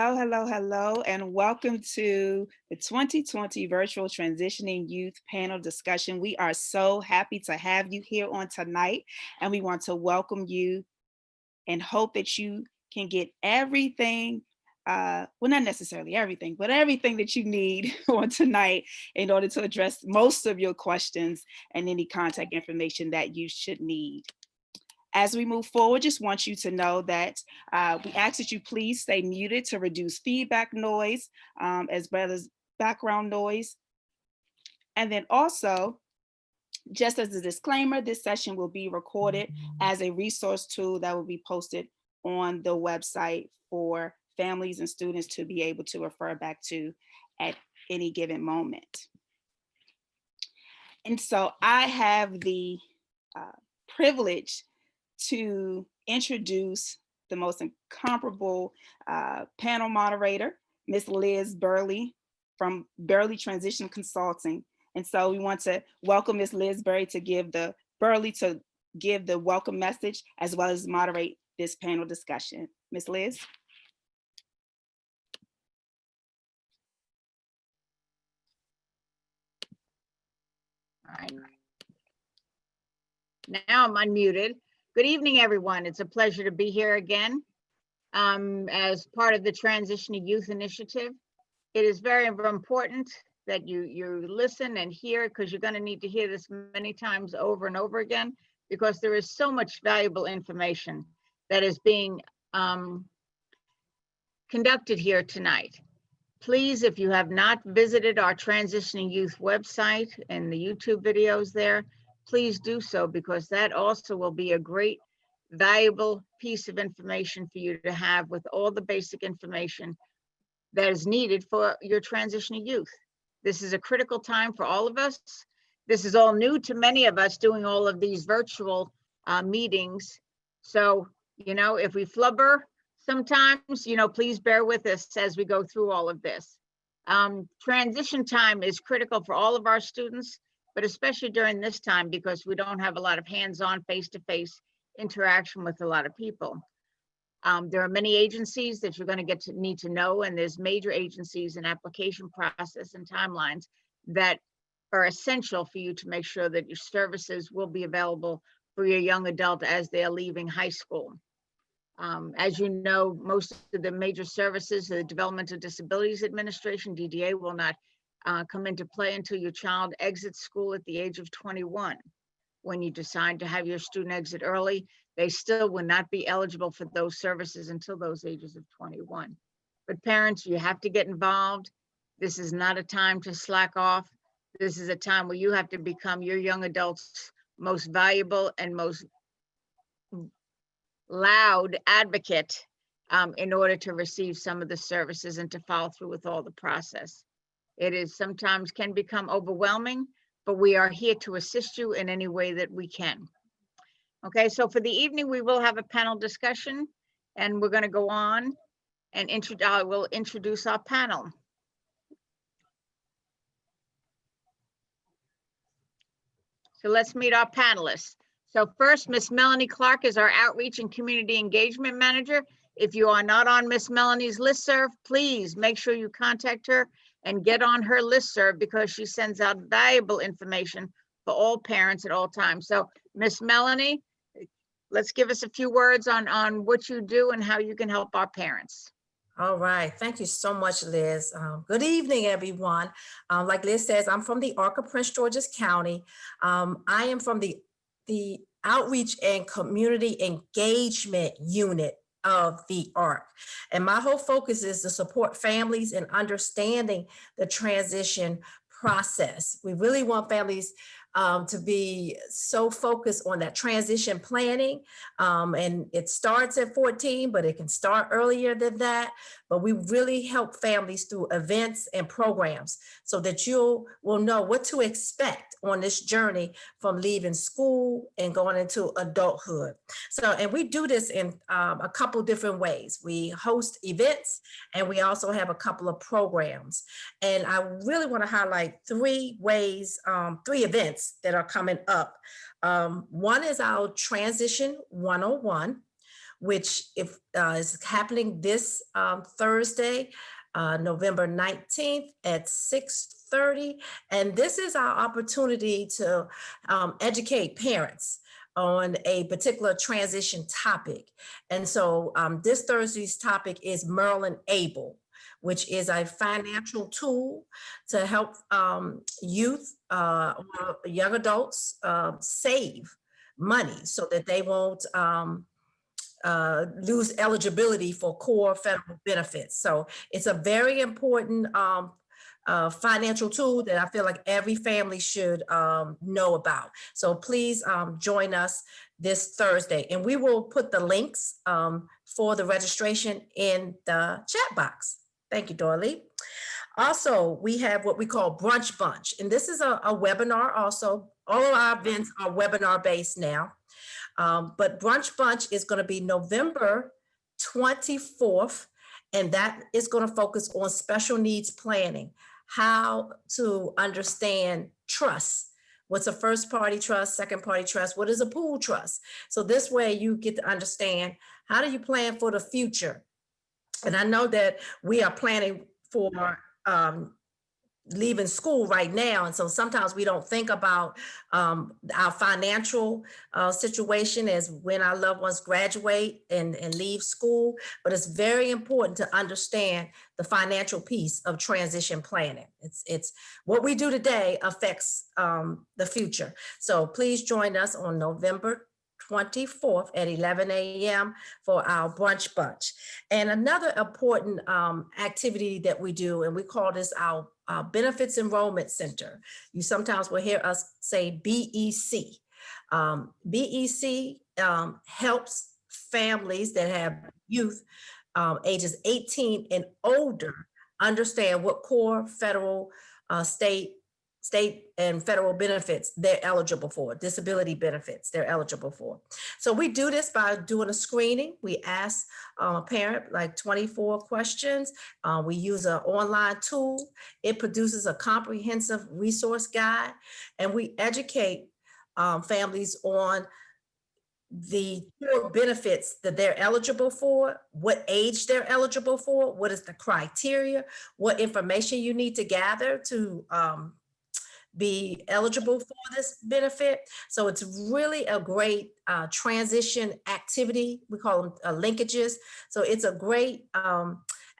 Hello, hello, hello, and welcome to the 2020 Virtual Transitioning Youth Panel Discussion. We are so happy to have you here on tonight, and we want to welcome you and hope that you can get everything, well, not necessarily everything, but everything that you need on tonight in order to address most of your questions and any contact information that you should need. As we move forward, just want you to know that we ask that you please stay muted to reduce feedback noise as well as background noise. And then also, just as a disclaimer, this session will be recorded as a resource tool that will be posted on the website for families and students to be able to refer back to at any given moment. And so I have the privilege to introduce the most incomparable panel moderator, Ms. Liz Burley from Burley Transition Consulting. And so we want to welcome Ms. Liz Burley to give the welcome message as well as moderate this panel discussion. Ms. Liz. All right. Now I'm unmuted. Good evening, everyone. It's a pleasure to be here again as part of the Transitioning Youth Initiative. It is very important that you listen and hear, because you're going to need to hear this many times over and over again, because there is so much valuable information that is being conducted here tonight. Please, if you have not visited our Transitioning Youth website and the YouTube videos there, please do so, because that also will be a great, valuable piece of information for you to have with all the basic information that is needed for your transitioning youth. This is a critical time for all of us. This is all new to many of us, doing all of these virtual meetings. So, if we flubber sometimes, please bear with us as we go through all of this. Transition time is critical for all of our students, but especially during this time, because we don't have a lot of hands-on, face-to-face interaction with a lot of people. There are many agencies that you're going to need to know, and there's major agencies and application process and timelines that are essential for you to make sure that your services will be available for your young adult as they're leaving high school. As you know, most of the major services, the Developmental Disabilities Administration, DDA, will not come into play until your child exits school at the age of 21. When you decide to have your student exit early, they still will not be eligible for those services until those ages of 21. But parents, you have to get involved. This is not a time to slack off. This is a time where you have to become your young adults' most valuable and most loud advocate in order to receive some of the services and to follow through with all the process. It is sometimes can become overwhelming, but we are here to assist you in any way that we can. Okay, so for the evening, we will have a panel discussion, and we're going to go on and I will introduce our panel. So let's meet our panelists. So first, Miss Melanie Clark is our Outreach and Community Engagement Manager. If you are not on Miss Melanie's listserv, please make sure you contact her and get on her listserv, because she sends out valuable information for all parents at all times. So Miss Melanie, let's give us a few words on what you do and how you can help our parents. All right. Thank you so much, Liz. Good evening, everyone. Like Liz says, I'm from the Arc of Prince George's County. I am from the Outreach and Community Engagement Unit of the ARC. And my whole focus is to support families in understanding the transition process. We really want families to be so focused on that transition planning. And it starts at 14, but it can start earlier than that. But we really help families through events and programs so that you will know what to expect on this journey from leaving school and going into adulthood. So, and we do this in a couple different ways. We host events, and we also have a couple of programs. And I really want to highlight three events that are coming up. One is our Transition 101, which is happening this Thursday, November 19th at 6:30. And this is our opportunity to educate parents on a particular transition topic. And so this Thursday's topic is Merlin Able, which is a financial tool to help youth or young adults save money so that they won't lose eligibility for core federal benefits. So it's a very important financial tool that I feel like every family should know about. So please join us this Thursday, and we will put the links for the registration in the chat box. Thank you, Dorley. Also, we have what we call Brunch Bunch, and this is a webinar also. All of our events are webinar based now. But Brunch Bunch is going to be November 24th, and that is going to focus on special needs planning, how to understand trust. What's a first party trust, second party trust? What is a pool trust? So this way you get to understand, how do you plan for the future? And I know that we are planning for leaving school right now. And so sometimes we don't think about our financial situation as when our loved ones graduate and leave school, but it's very important to understand the financial piece of transition planning. It's what we do today affects the future. So please join us on November 24th at 11 a.m. for our Brunch Bunch. And another important activity that we do, and we call this our Benefits Enrollment Center. You sometimes will hear us say BEC. BEC helps families that have youth ages 18 and older understand what core federal, state and federal benefits they're eligible for, disability benefits they're eligible for. So we do this by doing a screening. We ask a parent like 24 questions. We use an online tool. It produces a comprehensive resource guide, and we educate families on the core benefits that they're eligible for, what age they're eligible for, what is the criteria, what information you need to gather to be eligible for this benefit. So it's really a great transition activity. We call them linkages. So it's a great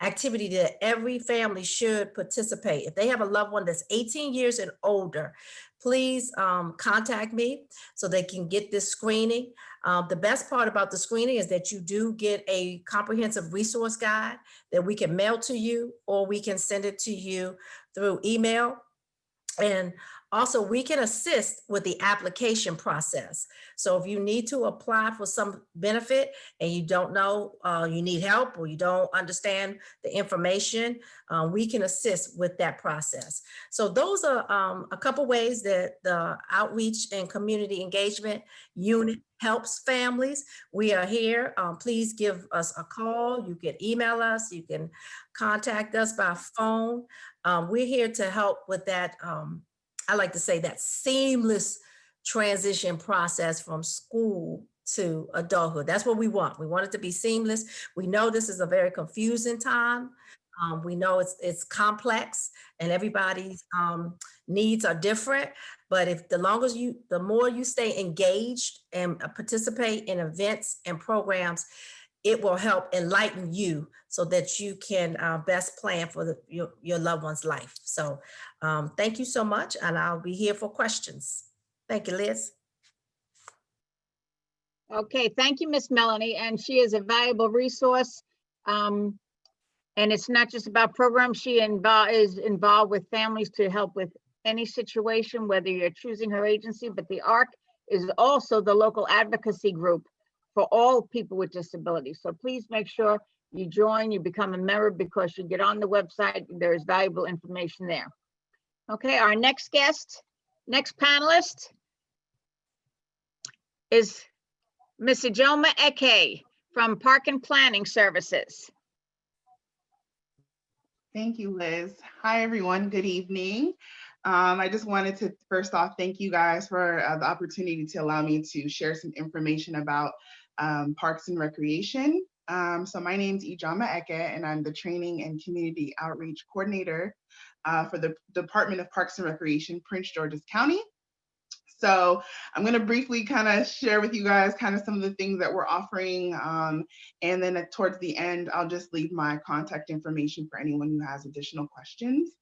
activity that every family should participate. If they have a loved one that's 18 years and older, please contact me so they can get this screening. The best part about the screening is that you do get a comprehensive resource guide that we can mail to you, or we can send it to you through email. And also, we can assist with the application process. So if you need to apply for some benefit and you don't know, you need help, or you don't understand the information, we can assist with that process. So those are a couple ways that the Outreach and Community Engagement Unit helps families. We are here. Please give us a call. You can email us. You can contact us by phone. We're here to help with that. I like to say that seamless transition process from school to adulthood. That's what we want. We want it to be seamless. We know this is a very confusing time. We know it's complex, and everybody's needs are different. But if the more you stay engaged and participate in events and programs, it will help enlighten you so that you can best plan for your loved one's life. So thank you so much, and I'll be here for questions. Thank you, Liz. Okay, thank you, Miss Melanie. And she is a valuable resource. And it's not just about programs. She is involved with families to help with any situation, whether you're choosing her agency, but the ARC is also the local advocacy group for all people with disabilities. So please make sure you join, you become a member, because you get on the website, there is valuable information there. Okay, our next panelist is Ms. Ijoma Eke from Park and Planning Services. Thank you, Liz. Hi, everyone. Good evening. I just wanted to first off thank you guys for the opportunity to allow me to share some information about Parks and Recreation. So my name's Ijama Eke, and I'm the Training and Community Outreach Coordinator for the Department of Parks and Recreation, Prince George's County. So I'm going to briefly kind of share with you guys kind of some of the things that we're offering. And then towards the end, I'll just leave my contact information for anyone who has additional questions.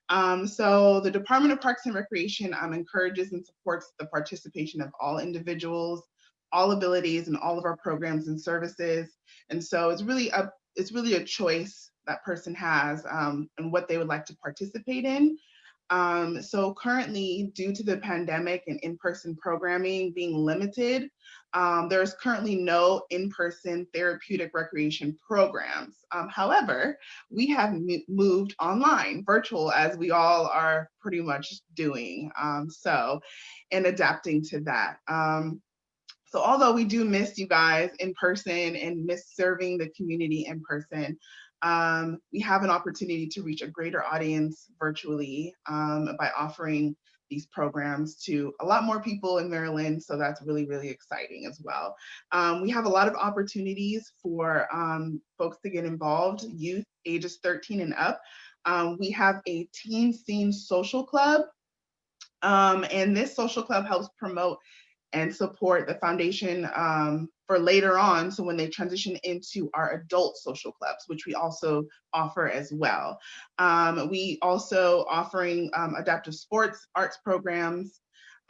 So the Department of Parks and Recreation encourages and supports the participation of all individuals, all abilities, and all of our programs and services. And so it's really a choice that person has and what they would like to participate in. So currently, due to the pandemic and in-person programming being limited, there's currently no in-person therapeutic recreation programs. However, we have moved online, virtual, as we all are pretty much doing, and adapting to that. So although we do miss you guys in person and miss serving the community in person, we have an opportunity to reach a greater audience virtually by offering these programs to a lot more people in Maryland. So that's really, really exciting as well. We have a lot of opportunities for folks to get involved, youth ages 13 and up. We have a teen scene social club. And this social club helps promote and support the foundation for later on. So when they transition into our adult social clubs, which we also offer as well. We also offering adaptive sports arts programs,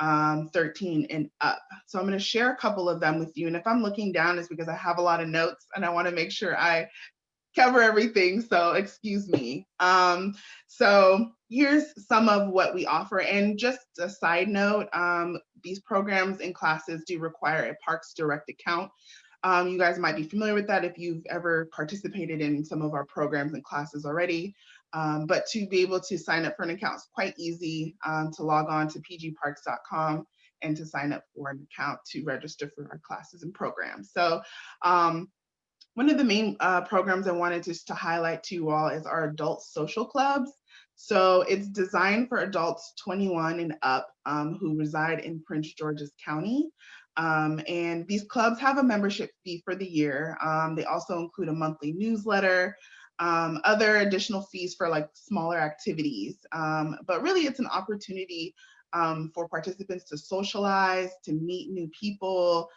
13 and up. So I'm going to share a couple of them with you. And if I'm looking down, it's because I have a lot of notes and I want to make sure I cover everything, so excuse me. So here's some of what we offer. And just a side note, these programs and classes do require a Parks Direct account. You guys might be familiar with that if you've ever participated in some of our programs and classes already. But to be able to sign up for an account is quite easy, to log on to pgparks.com and to sign up for an account to register for our classes and programs. So one of the main programs I wanted just to highlight to you all is our adult social clubs. So it's designed for adults 21 and up who reside in Prince George's County. And these clubs have a membership fee for the year. They also include a monthly newsletter, other additional fees for like smaller activities. But really it's an opportunity for participants to socialize, to meet new people,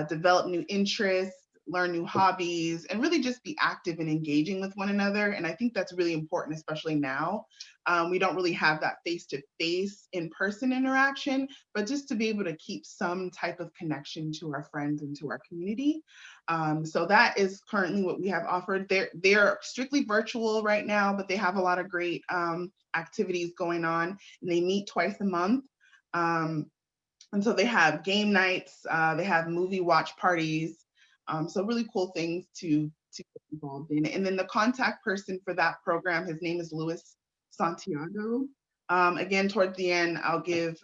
develop new interests, learn new hobbies, and really just be active and engaging with one another. And I think that's really important, especially now. We don't really have that face-to-face in-person interaction, but just to be able to keep some type of connection to our friends and to our community. So that is currently what we have offered. They're strictly virtual right now, but they have a lot of great activities going on, and they meet twice a month. And so they have game nights, they have movie watch parties, so really cool things to get involved in. And then the contact person for that program, his name is Luis Santiago. Again, towards the end, I'll give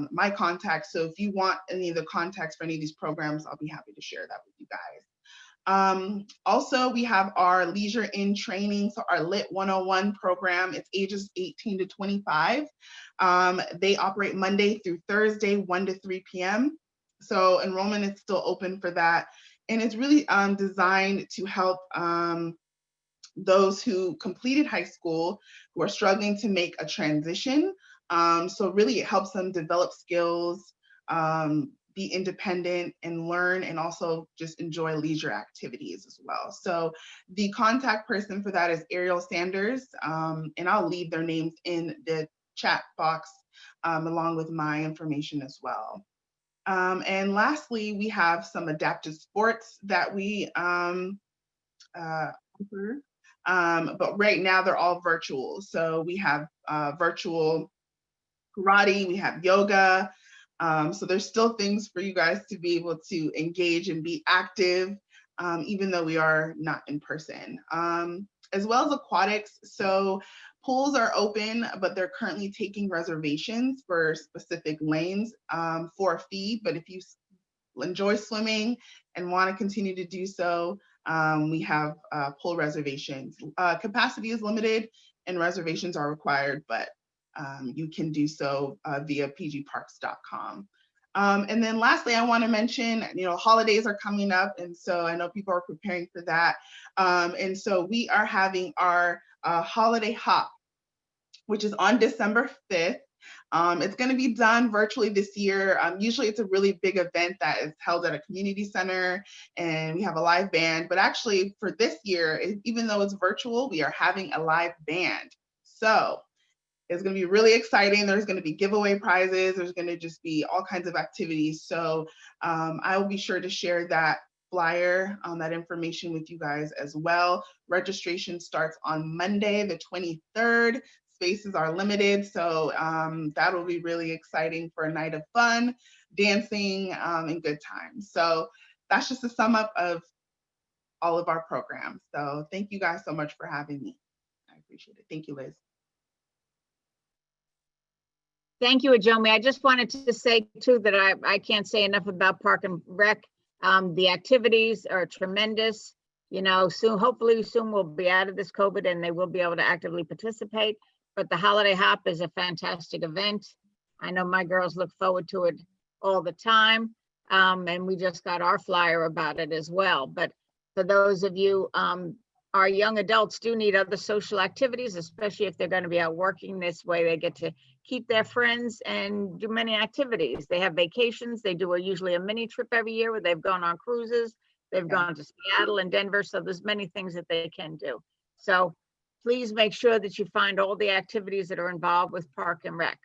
my contact. So if you want any of the contacts for any of these programs, I'll be happy to share that with you guys. Also, we have our Leisure in Training, so our Lit 101 program. It's ages 18 to 25. They operate Monday through Thursday, 1 to 3 p.m. So enrollment is still open for that. And it's really designed to help those who completed high school who are struggling to make a transition. So really it helps them develop skills, be independent and learn, and also just enjoy leisure activities as well. So the contact person for that is Ariel Sanders, and I'll leave their names in the chat box along with my information as well. And lastly, we have some adaptive sports that we offer, but right now they're all virtual. So we have virtual karate, we have yoga. So there's still things for you guys to be able to engage and be active, even though we are not in person. As well as aquatics. So pools are open, but they're currently taking reservations for specific lanes for a fee. But if you enjoy swimming and want to continue to do so, we have pool reservations. Capacity is limited and reservations are required, but you can do so via pgparks.com. And then lastly, I want to mention, holidays are coming up. And so I know people are preparing for that. And so we are having our holiday hop, which is on December 5th. It's going to be done virtually this year. Usually it's a really big event that is held at a community center and we have a live band. But actually for this year, even though it's virtual, we are having a live band. So it's going to be really exciting. There's going to be giveaway prizes. There's going to just be all kinds of activities. So I will be sure to share that flyer, that information with you guys as well. Registration starts on Monday, the 23rd. Spaces are limited. So that will be really exciting for a night of fun, dancing, and good times. So that's just a sum up of all of our programs. So thank you guys so much for having me. I appreciate it. Thank you, Liz. Thank you, Ajomi. I just wanted to say too that I can't say enough about Park and Rec. The activities are tremendous. Hopefully soon we'll be out of this COVID and they will be able to actively participate. But the Holiday Hop is a fantastic event. I know my girls look forward to it all the time. And we just got our flyer about it as well. But for those of you, our young adults do need other social activities, especially if they're going to be out working. This way they get to keep their friends and do many activities. They have vacations. They do usually a mini trip every year where they've gone on cruises. They've gone to Seattle and Denver. So there's many things that they can do. So please make sure that you find all the activities that are involved with Park and Rec.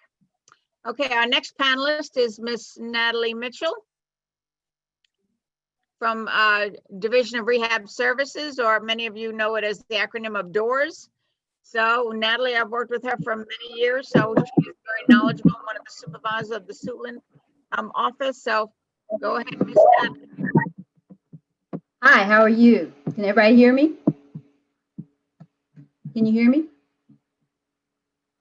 Okay, our next panelist is Miss Natalie Mitchell from Division of Rehab Services, or many of you know it as the acronym of DOORS. So Natalie, I've worked with her for many years, so she's very knowledgeable, one of the supervisors of the Suitland office. So go ahead, Miss Natalie. Hi, how are you? Can everybody hear me? Can you hear me?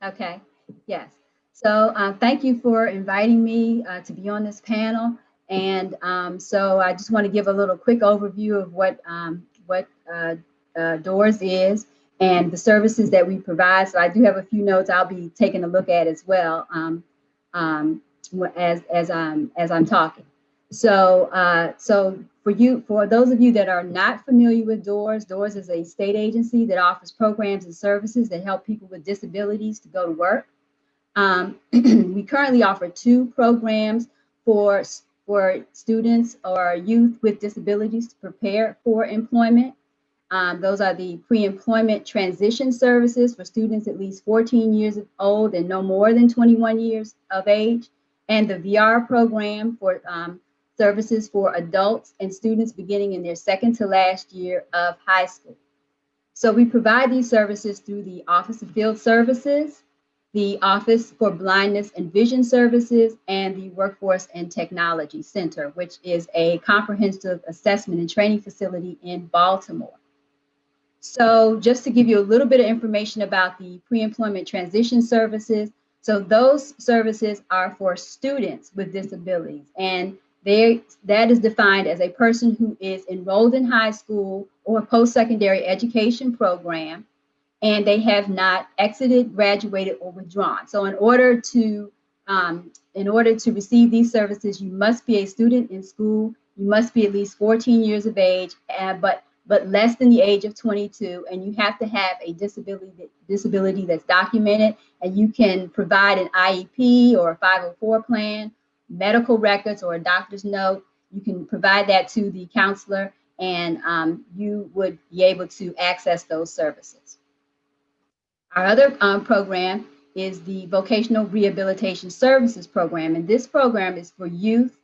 Okay, yes. So thank you for inviting me to be on this panel. And so I just want to give a little quick overview of what DOORS is and the services that we provide. So I do have a few notes I'll be taking a look at as well as I'm talking. So for those of you that are not familiar with DOORS, DOORS is a state agency that offers programs and services that help people with disabilities to go to work. We currently offer 2 programs for students or youth with disabilities to prepare for employment. Those are the pre-employment transition services for students at least 14 years old and no more than 21 years of age, and the VR program for services for adults and students beginning in their second to last year of high school. So we provide these services through the Office of Field Services, the Office for Blindness and Vision Services, and the Workforce and Technology Center, which is a comprehensive assessment and training facility in Baltimore. So just to give you a little bit of information about the pre-employment transition services. So those services are for students with disabilities, and that is defined as a person who is enrolled in high school or post-secondary education program, and they have not exited, graduated, or withdrawn. So in order to receive these services, you must be a student in school, you must be at least 14 years of age, but less than the age of 22, and you have to have a disability that's documented, and you can provide an IEP or a 504 plan, medical records, or a doctor's note. You can provide that to the counselor, and you would be able to access those services. Our other program is the Vocational Rehabilitation Services Program, and this program is for youth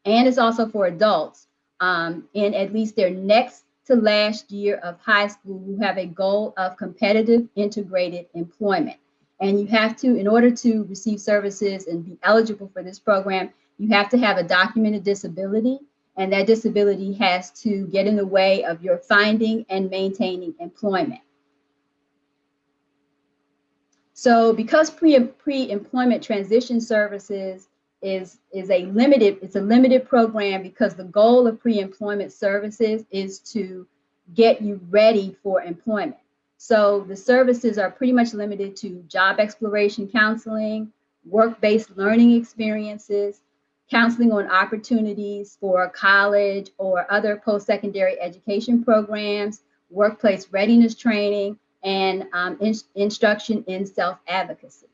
and it's also for adults in at least their next to last year of high school who have a goal of competitive integrated employment. And you have to, in order to receive services and be eligible for this program, you have to have a documented disability, and that disability has to get in the way of your finding and maintaining employment. So because pre-employment transition services is a limited program, because the goal of pre-employment services is to get you ready for employment. So the services are pretty much limited to job exploration counseling, work-based learning experiences, counseling on opportunities for college or other post-secondary education programs, workplace readiness training, and instruction in self-advocacy.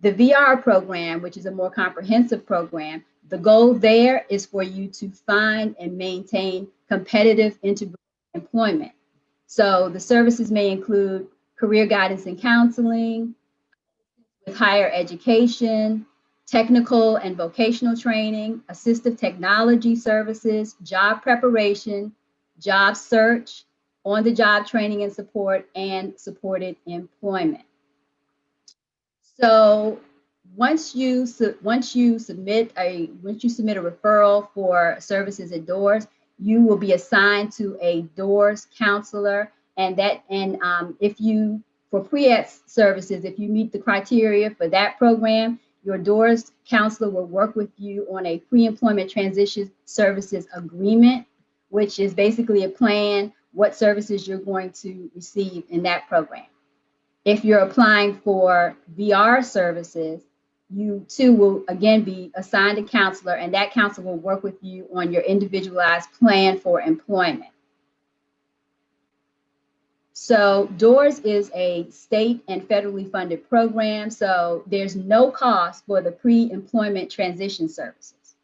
The VR program, which is a more comprehensive program, the goal there is for you to find and maintain competitive integrated employment. So the services may include career guidance and counseling, with higher education, technical and vocational training, assistive technology services, job preparation, job search, on-the-job training and support, and supported employment. So once you submit a referral for services at Doors, you will be assigned to a Doors counselor, and if you, for pre-ed services, if you meet the criteria for that program, your Doors counselor will work with you on a pre-employment transition services agreement, which is basically a plan, what services you're going to receive in that program. If you're applying for VR services, you too will again be assigned a counselor, and that counselor will work with you on your individualized plan for employment. So DOORS is a state and federally funded program, so there's no cost for the pre-employment transition services.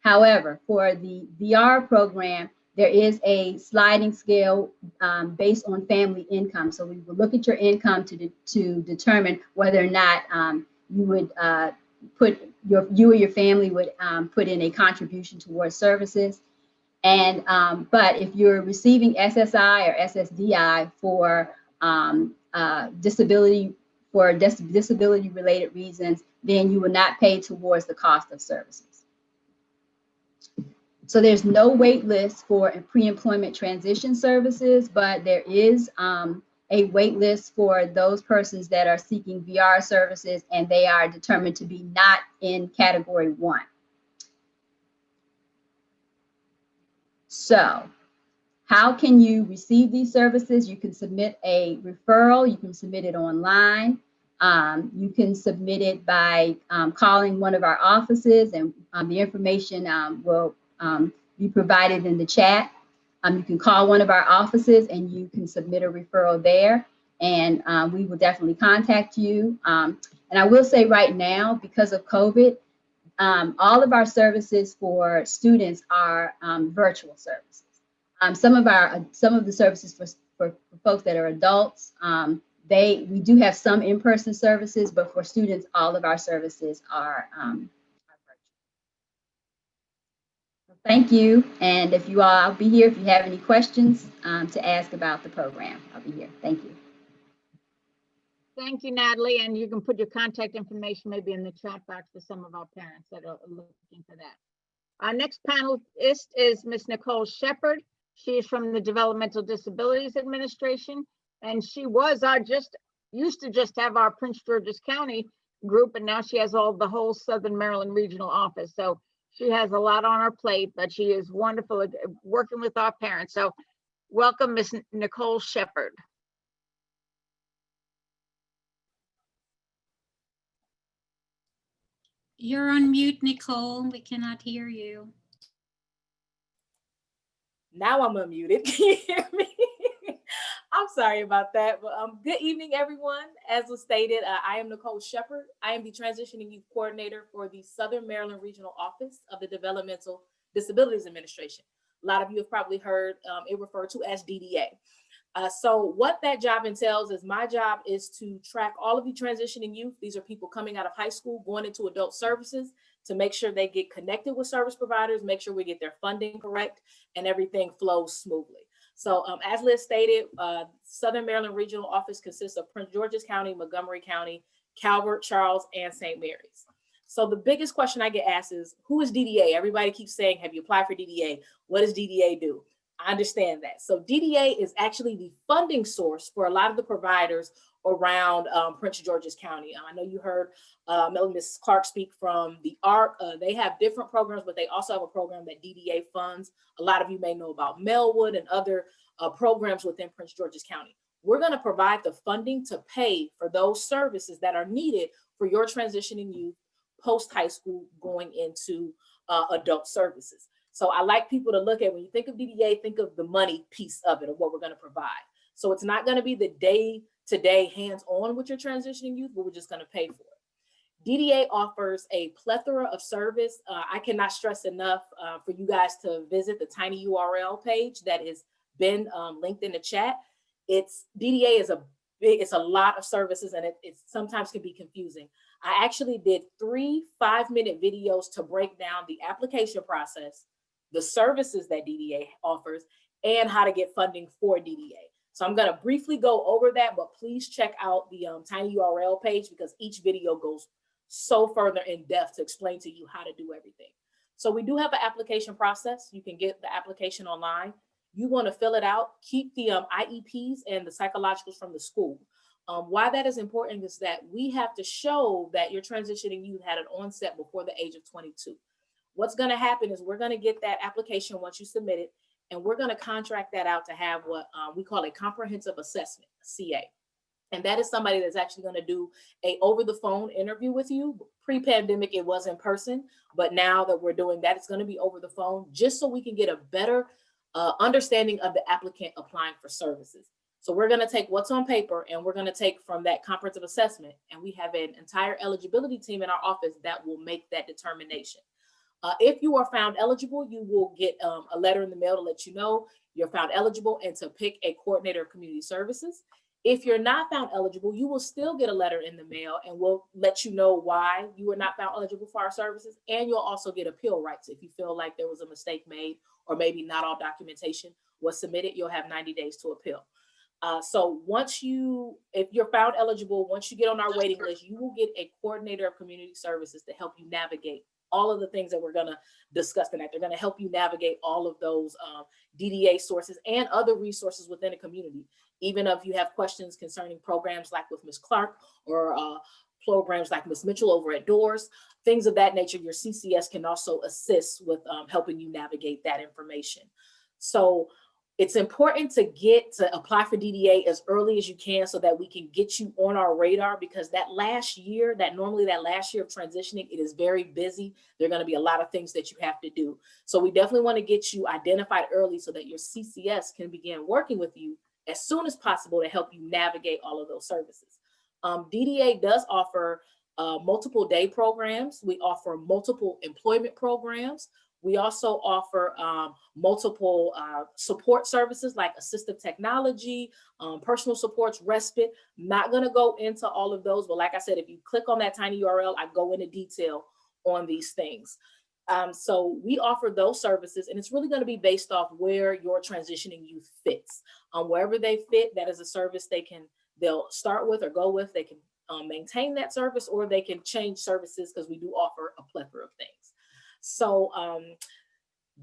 However, for the VR program, there is a sliding scale based on family income. So we will look at your income to determine whether or not you would you or your family would put in a contribution towards services. And but if you're receiving SSI or SSDI for disability related reasons, then you will not pay towards the cost of services. So there's no wait list for pre-employment transition services, but there is a wait list for those persons that are seeking VR services and they are determined to be not in category 1. So how can you receive these services? You can submit a referral, you can submit it online, you can submit it by calling one of our offices, and the information will be provided in the chat. You can call one of our offices and you can submit a referral there, and we will definitely contact you. And I will say right now, because of COVID, all of our services for students are virtual services. Some of the services for folks that are adults, we do have some in-person services, but for students, all of our services are virtual. Thank you. And I'll be here if you have any questions to ask about the program. I'll be here. Thank you. Thank you, Natalie. And you can put your contact information maybe in the chat box for some of our parents that are looking for that. Our next panelist is Ms. Nicole Shepard. She is from the Developmental Disabilities Administration, and she was used to just have our Prince George's County group, and now she has the whole Southern Maryland Regional Office. So she has a lot on her plate, but she is wonderful at working with our parents. So welcome, Ms. Nicole Shepard. You're on mute, Nicole. We cannot hear you. Now I'm unmuted. Can you hear me? I'm sorry about that. But good evening, everyone. As was stated, I am Nicole Shepard. I am the Transitioning Youth Coordinator for the Southern Maryland Regional Office of the Developmental Disabilities Administration. A lot of you have probably heard it referred to as DDA. So what that job entails is my job is to track all of the transitioning youth. These are people coming out of high school, going into adult services, to make sure they get connected with service providers, make sure we get their funding correct, and everything flows smoothly. So as Liz stated, Southern Maryland Regional Office consists of Prince George's County, Montgomery County, Calvert, Charles, and St. Mary's. So the biggest question I get asked is, who is DDA? Everybody keeps saying, have you applied for DDA? What does DDA do? I understand that. So DDA is actually the funding source for a lot of the providers around Prince George's County. I know you heard Ms. Clark speak from the ARC. They have different programs, but they also have a program that DDA funds. A lot of you may know about Melwood and other programs within Prince George's County. We're going to provide the funding to pay for those services that are needed for your transitioning youth post high school going into adult services. So I like people to look at, when you think of DDA, think of the money piece of it, of what we're going to provide. So it's not going to be the day-to-day hands-on with your transitioning youth, but we're just going to pay for it. DDA offers a plethora of service. I cannot stress enough for you guys to visit the tiny URL page that has been linked in the chat. DDA is it's a lot of services, and it sometimes can be confusing. I actually did 3 5-minute videos to break down the application process, the services that DDA offers, and how to get funding for DDA. So I'm going to briefly go over that, but please check out the tiny URL page, because each video goes so further in depth to explain to you how to do everything. So we do have an application process. You can get the application online. You want to fill it out, keep the IEPs and the psychologicals from the school. Why that is important is that we have to show that your transitioning youth had an onset before the age of 22. What's going to happen is we're going to get that application once you submit it, and we're going to contract that out to have what we call a comprehensive assessment, CA. And that is somebody that's actually going to do a over the phone interview with you. Pre-pandemic, it was in person, but now that we're doing that, it's going to be over the phone, just so we can get a better understanding of the applicant applying for services. So we're going to take what's on paper, and we're going to take from that comprehensive assessment, and we have an entire eligibility team in our office that will make that determination. If you are found eligible, you will get a letter in the mail to let you know you're found eligible and to pick a coordinator of community services. If you're not found eligible, you will still get a letter in the mail, and we'll let you know why you were not found eligible for our services. And you'll also get appeal rights. If you feel like there was a mistake made, or maybe not all documentation was submitted, you'll have 90 days to appeal. So if you're found eligible, once you get on our waiting list, you will get a coordinator of community services to help you navigate all of the things that we're going to discuss tonight. They're going to help you navigate all of those DDA sources and other resources within a community. Even if you have questions concerning programs like with Ms. Clark, or programs like Ms. Mitchell over at Doors, things of that nature, your CCS can also assist with helping you navigate that information. So it's important to apply for DDA as early as you can, so that we can get you on our radar, because that last year of transitioning, it is very busy. There are going to be a lot of things that you have to do. So we definitely want to get you identified early, so that your CCS can begin working with you as soon as possible to help you navigate all of those services. DDA does offer multiple day programs. We offer multiple employment programs. We also offer multiple support services like assistive technology, personal supports, respite. Not going to go into all of those, but like I said, if you click on that tiny URL, I go into detail on these things. So we offer those services, and it's really going to be based off where your transitioning youth fits. Wherever they fit, that is a service they'll start with or go with. They can maintain that service, or they can change services, because we do offer a plethora of things. So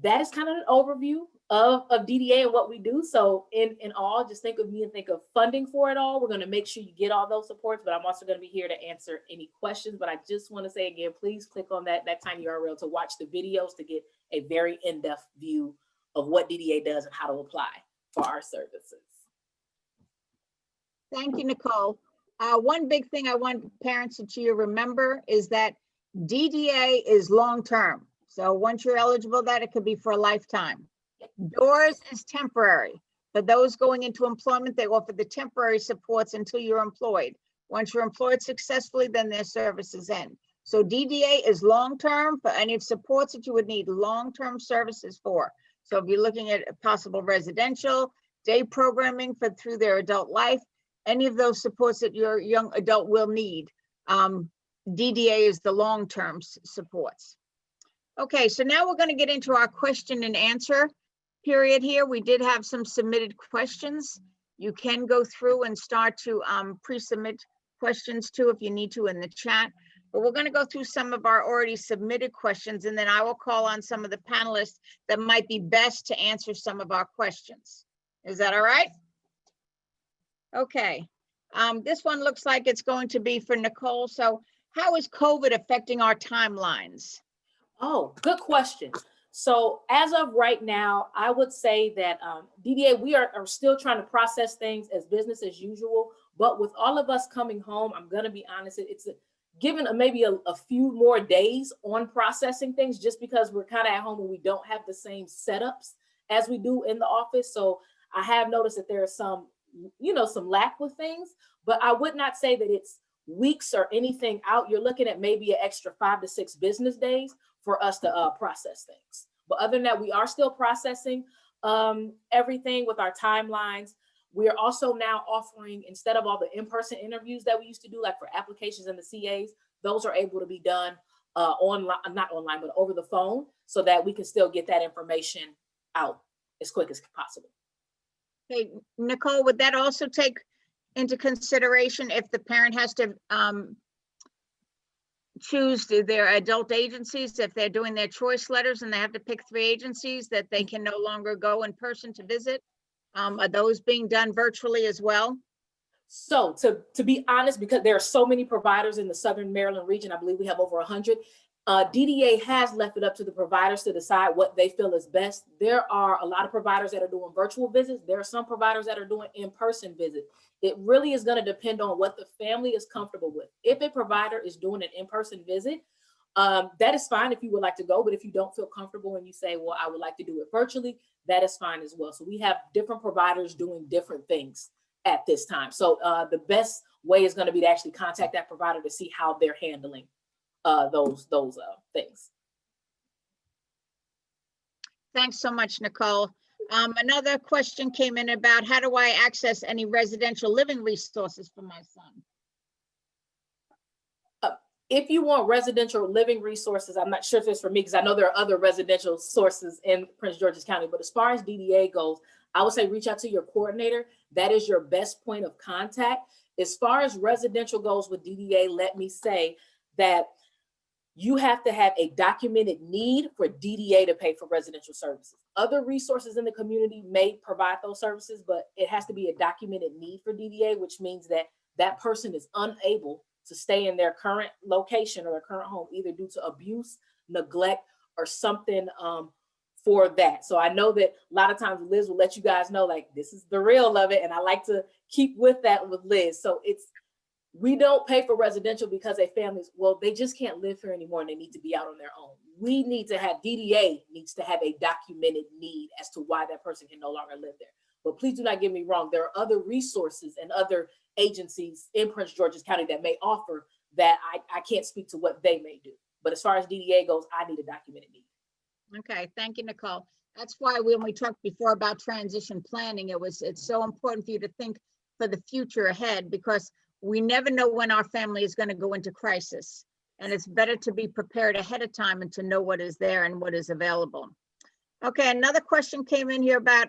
that is kind of an overview of DDA and what we do. So in all, just think of me and think of funding for it all. We're going to make sure you get all those supports, but I'm also going to be here to answer any questions. But I just want to say again, please click on that tiny URL to watch the videos to get a very in-depth view of what DDA does and how to apply for our services. Thank you, Nicole. One big thing I want parents to remember is that DDA is long-term. So once you're eligible, that it could be for a lifetime. Doors is temporary. For those going into employment, they offer the temporary supports until you're employed. Once you're employed successfully, then their services end. So DDA is long-term for any supports that you would need long-term services for. So if you're looking at possible residential, day programming through their adult life, any of those supports that your young adult will need, DDA is the long-term supports. Okay, so now we're going to get into our question and answer period here. We did have some submitted questions. You can go through and start to pre-submit questions too if you need to in the chat. But we're going to go through some of our already submitted questions, and then I will call on some of the panelists that might be best to answer some of our questions. Is that all right? Okay. This one looks like it's going to be for Nicole. So how is COVID affecting our timelines? Oh, good question. So as of right now, I would say that DDA, we are still trying to process things as business as usual. But with all of us coming home, I'm going to be honest, given maybe a few more days on processing things, just because we're kind of at home and we don't have the same setups as we do in the office. So I have noticed that there are some, some lack with things, but I would not say that it's weeks or anything out. You're looking at maybe an extra 5 to 6 business days for us to process things. But other than that, we are still processing everything with our timelines. We are also now offering, instead of all the in-person interviews that we used to do, like for applications and the CAs, those are able to be done online, not online, but over the phone, so that we can still get that information out as quick as possible. Okay, Nicole, would that also take into consideration if the parent has to choose their adult agencies, if they're doing their choice letters and they have to pick 3 agencies that they can no longer go in person to visit? Are those being done virtually as well? So to be honest, because there are so many providers in the Southern Maryland region, I believe we have over 100, DDA has left it up to the providers to decide what they feel is best. There are a lot of providers that are doing virtual visits. There are some providers that are doing in-person visits. It really is going to depend on what the family is comfortable with. If a provider is doing an in-person visit, that is fine if you would like to go, but if you don't feel comfortable and you say, well, I would like to do it virtually, that is fine as well. So we have different providers doing different things at this time. So the best way is going to be to actually contact that provider to see how they're handling those things. Thanks so much, Nicole. Another question came in about how do I access any residential living resources for my son? If you want residential living resources, I'm not sure if it's for me, because I know there are other residential sources in Prince George's County, but as far as DDA goes, I would say reach out to your coordinator. That is your best point of contact. As far as residential goes with DDA, let me say that you have to have a documented need for DDA to pay for residential services. Other resources in the community may provide those services, but it has to be a documented need for DDA, which means that that person is unable to stay in their current location or their current home, either due to abuse, neglect, or something for that. So I know that a lot of times Liz will let you guys know, like, this is the real of it. And I like to keep with that with Liz. So we don't pay for residential because a family's, well, they just can't live here anymore and they need to be out on their own. We need to have, DDA needs to have a documented need as to why that person can no longer live there. But please do not get me wrong. There are other resources and other agencies in Prince George's County that may offer that. I can't speak to what they may do. But as far as DDA goes, I need a documented need. Okay, thank you, Nicole. That's why when we talked before about transition planning, it's so important for you to think for the future ahead, because we never know when our family is going to go into crisis. And it's better to be prepared ahead of time and to know what is there and what is available. Okay, another question came in here about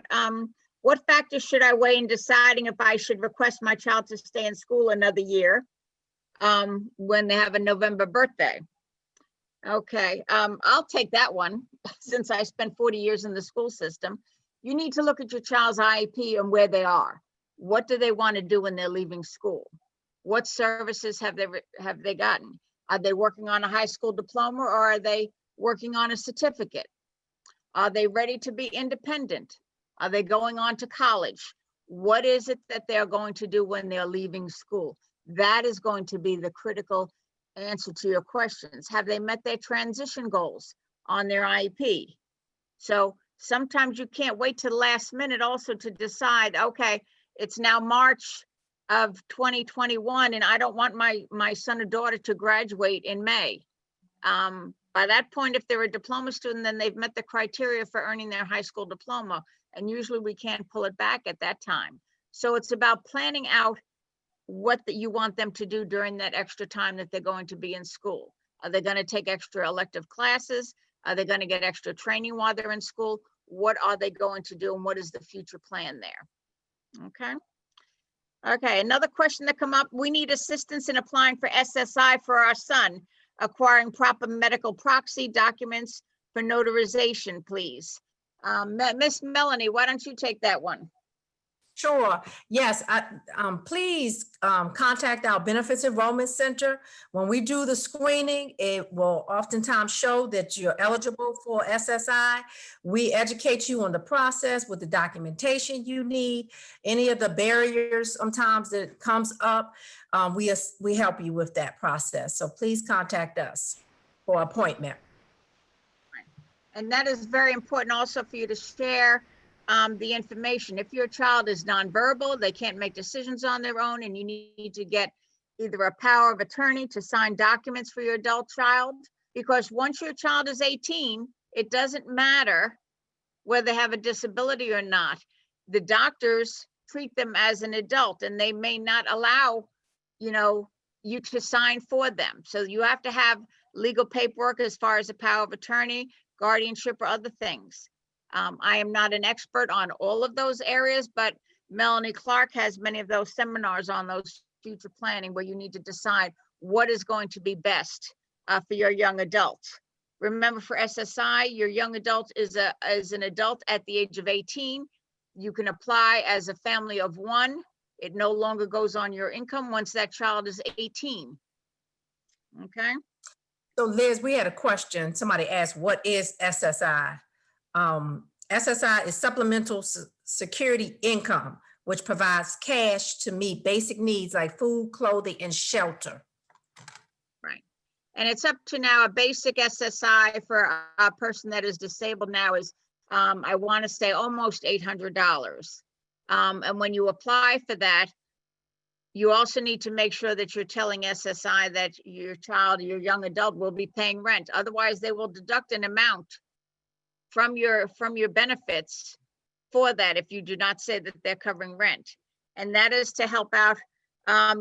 what factors should I weigh in deciding if I should request my child to stay in school another year when they have a November birthday? Okay, I'll take that one since I spent 40 years in the school system. You need to look at your child's IEP and where they are. What do they want to do when they're leaving school? What services have they gotten? Are they working on a high school diploma, or are they working on a certificate? Are they ready to be independent? Are they going on to college? What is it that they're going to do when they're leaving school? That is going to be the critical answer to your questions. Have they met their transition goals on their IEP? So sometimes you can't wait to the last minute also to decide, okay, it's now March of 2021 and I don't want my son or daughter to graduate in May. By that point, if they're a diploma student, then they've met the criteria for earning their high school diploma. And usually we can't pull it back at that time. So it's about planning out what you want them to do during that extra time that they're going to be in school. Are they going to take extra elective classes? Are they going to get extra training while they're in school? What are they going to do and what is the future plan there? Okay. Okay, another question that come up, we need assistance in applying for SSI for our son, acquiring proper medical proxy documents for notarization, please. Miss Melanie, why don't you take that one? Sure. Yes. Please contact our Benefits Enrollment Center. When we do the screening, it will oftentimes show that you're eligible for SSI. We educate you on the process with the documentation you need, any of the barriers sometimes that comes up. We help you with that process. So please contact us for appointment. And that is very important also for you to share the information. If your child is nonverbal, they can't make decisions on their own, and you need to get either a power of attorney to sign documents for your adult child, because once your child is 18, it doesn't matter whether they have a disability or not. The doctors treat them as an adult, and they may not allow, you to sign for them. So you have to have legal paperwork as far as a power of attorney, guardianship, or other things. I am not an expert on all of those areas, but Melanie Clark has many of those seminars on those future planning where you need to decide what is going to be best for your young adult. Remember, for SSI, your young adult is an adult at the age of 18. You can apply as a family of one. It no longer goes on your income once that child is 18. Okay. So Liz, we had a question. Somebody asked, what is SSI? SSI is supplemental security income, which provides cash to meet basic needs like food, clothing, and shelter. Right. And it's up to now a basic SSI for a person that is disabled now is, I want to say, almost $800. And when you apply for that, you also need to make sure that you're telling SSI that your child, your young adult, will be paying rent. Otherwise, they will deduct an amount from your benefits for that if you do not say that they're covering rent. And that is to help out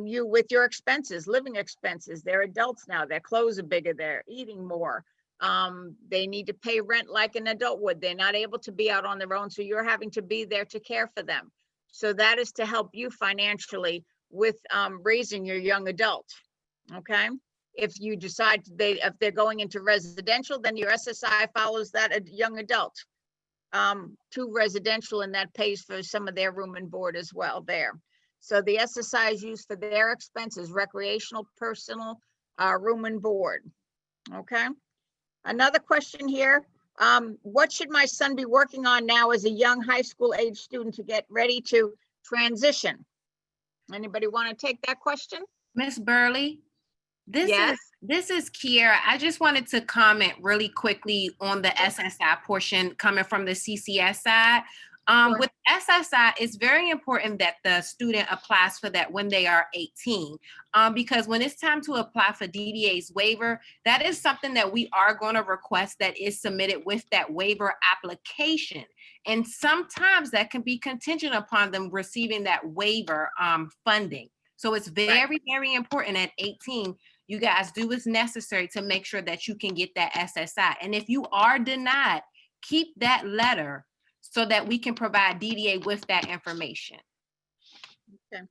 you with your expenses, living expenses. They're adults now, their clothes are bigger, they're eating more. They need to pay rent like an adult would. They're not able to be out on their own, so you're having to be there to care for them. So that is to help you financially with raising your young adult, okay? If you decide if they're going into residential, then your SSI follows that young adult to residential, and that pays for some of their room and board as well there. So the SSI is used for their expenses, recreational, personal, room and board, okay? Another question here, what should my son be working on now as a young high school age student to get ready to transition? Anybody want to take that question? Miss Burley? Yes. This is Kiera. I just wanted to comment really quickly on the SSI portion coming from the CCS side. Sure. With SSI, it's very important that the student applies for that when they are 18, because when it's time to apply for DDA's waiver, that is something that we are going to request that is submitted with that waiver application. And sometimes that can be contingent upon them receiving that waiver funding. So it's very, very important at 18, you guys do what's necessary to make sure that you can get that SSI. And if you are denied, keep that letter so that we can provide DDA with that information. Okay.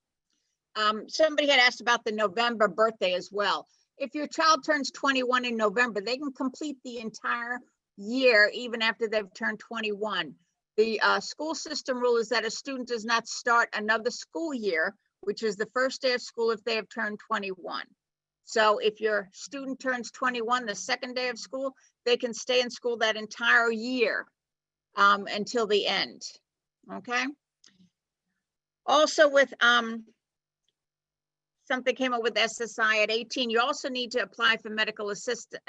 Somebody had asked about the November birthday as well. If your child turns 21 in November, they can complete the entire year even after they've turned 21. The school system rule is that a student does not start another school year, which is the first day of school, if they have turned 21. So if your student turns 21, the second day of school, they can stay in school that entire year until the end, okay? Also with, something came up with SSI at 18, you also need to apply for medical assistance,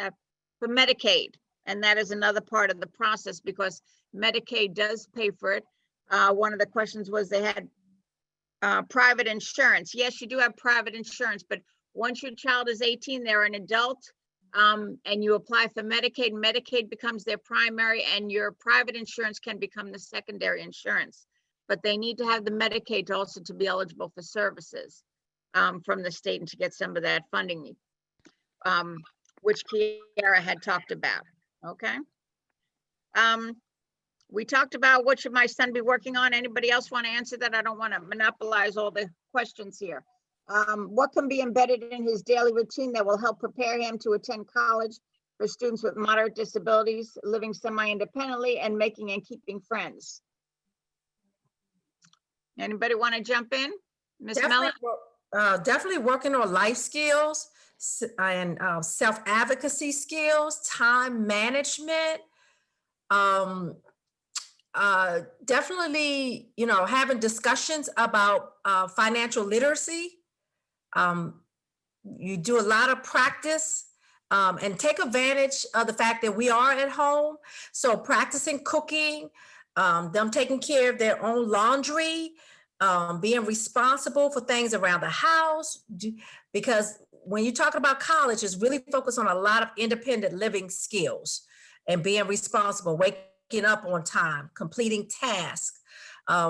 for Medicaid. And that is another part of the process because Medicaid does pay for it. One of the questions was they had private insurance. Yes, you do have private insurance, but once your child is 18, they're an adult, and you apply for Medicaid, Medicaid becomes their primary, and your private insurance can become the secondary insurance. But they need to have the Medicaid also to be eligible for services from the state and to get some of that funding, which Kiara had talked about, okay? We talked about what should my son be working on. Anybody else want to answer that? I don't want to monopolize all the questions here. What can be embedded in his daily routine that will help prepare him to attend college for students with moderate disabilities, living semi-independently and making and keeping friends? Anybody want to jump in? Miss Mellon? Definitely working on life skills and self-advocacy skills, time management. Definitely, having discussions about financial literacy. You do a lot of practice and take advantage of the fact that we are at home. So practicing cooking, them taking care of their own laundry, being responsible for things around the house. Because when you talk about college, it's really focused on a lot of independent living skills and being responsible, waking up on time, completing tasks.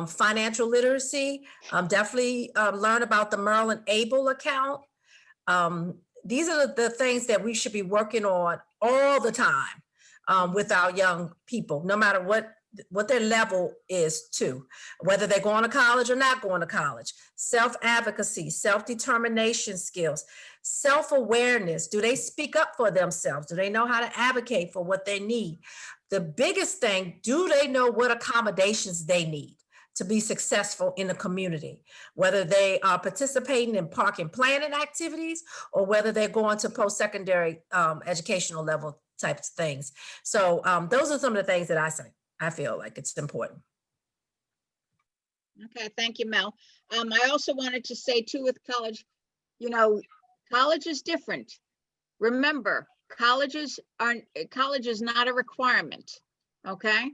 Financial literacy, definitely learn about the Merlin Able account. These are the things that we should be working on all the time with our young people, no matter what their level is too, whether they're going to college or not going to college. Self-advocacy, self-determination skills, self-awareness. Do they speak up for themselves? Do they know how to advocate for what they need? The biggest thing, do they know what accommodations they need to be successful in the community, whether they are participating in park and planning activities or whether they're going to post-secondary educational level types of things. So those are some of the things that I feel like it's important. Okay, thank you, Mel. I also wanted to say too with college, college is different. Remember, college is not a requirement, okay?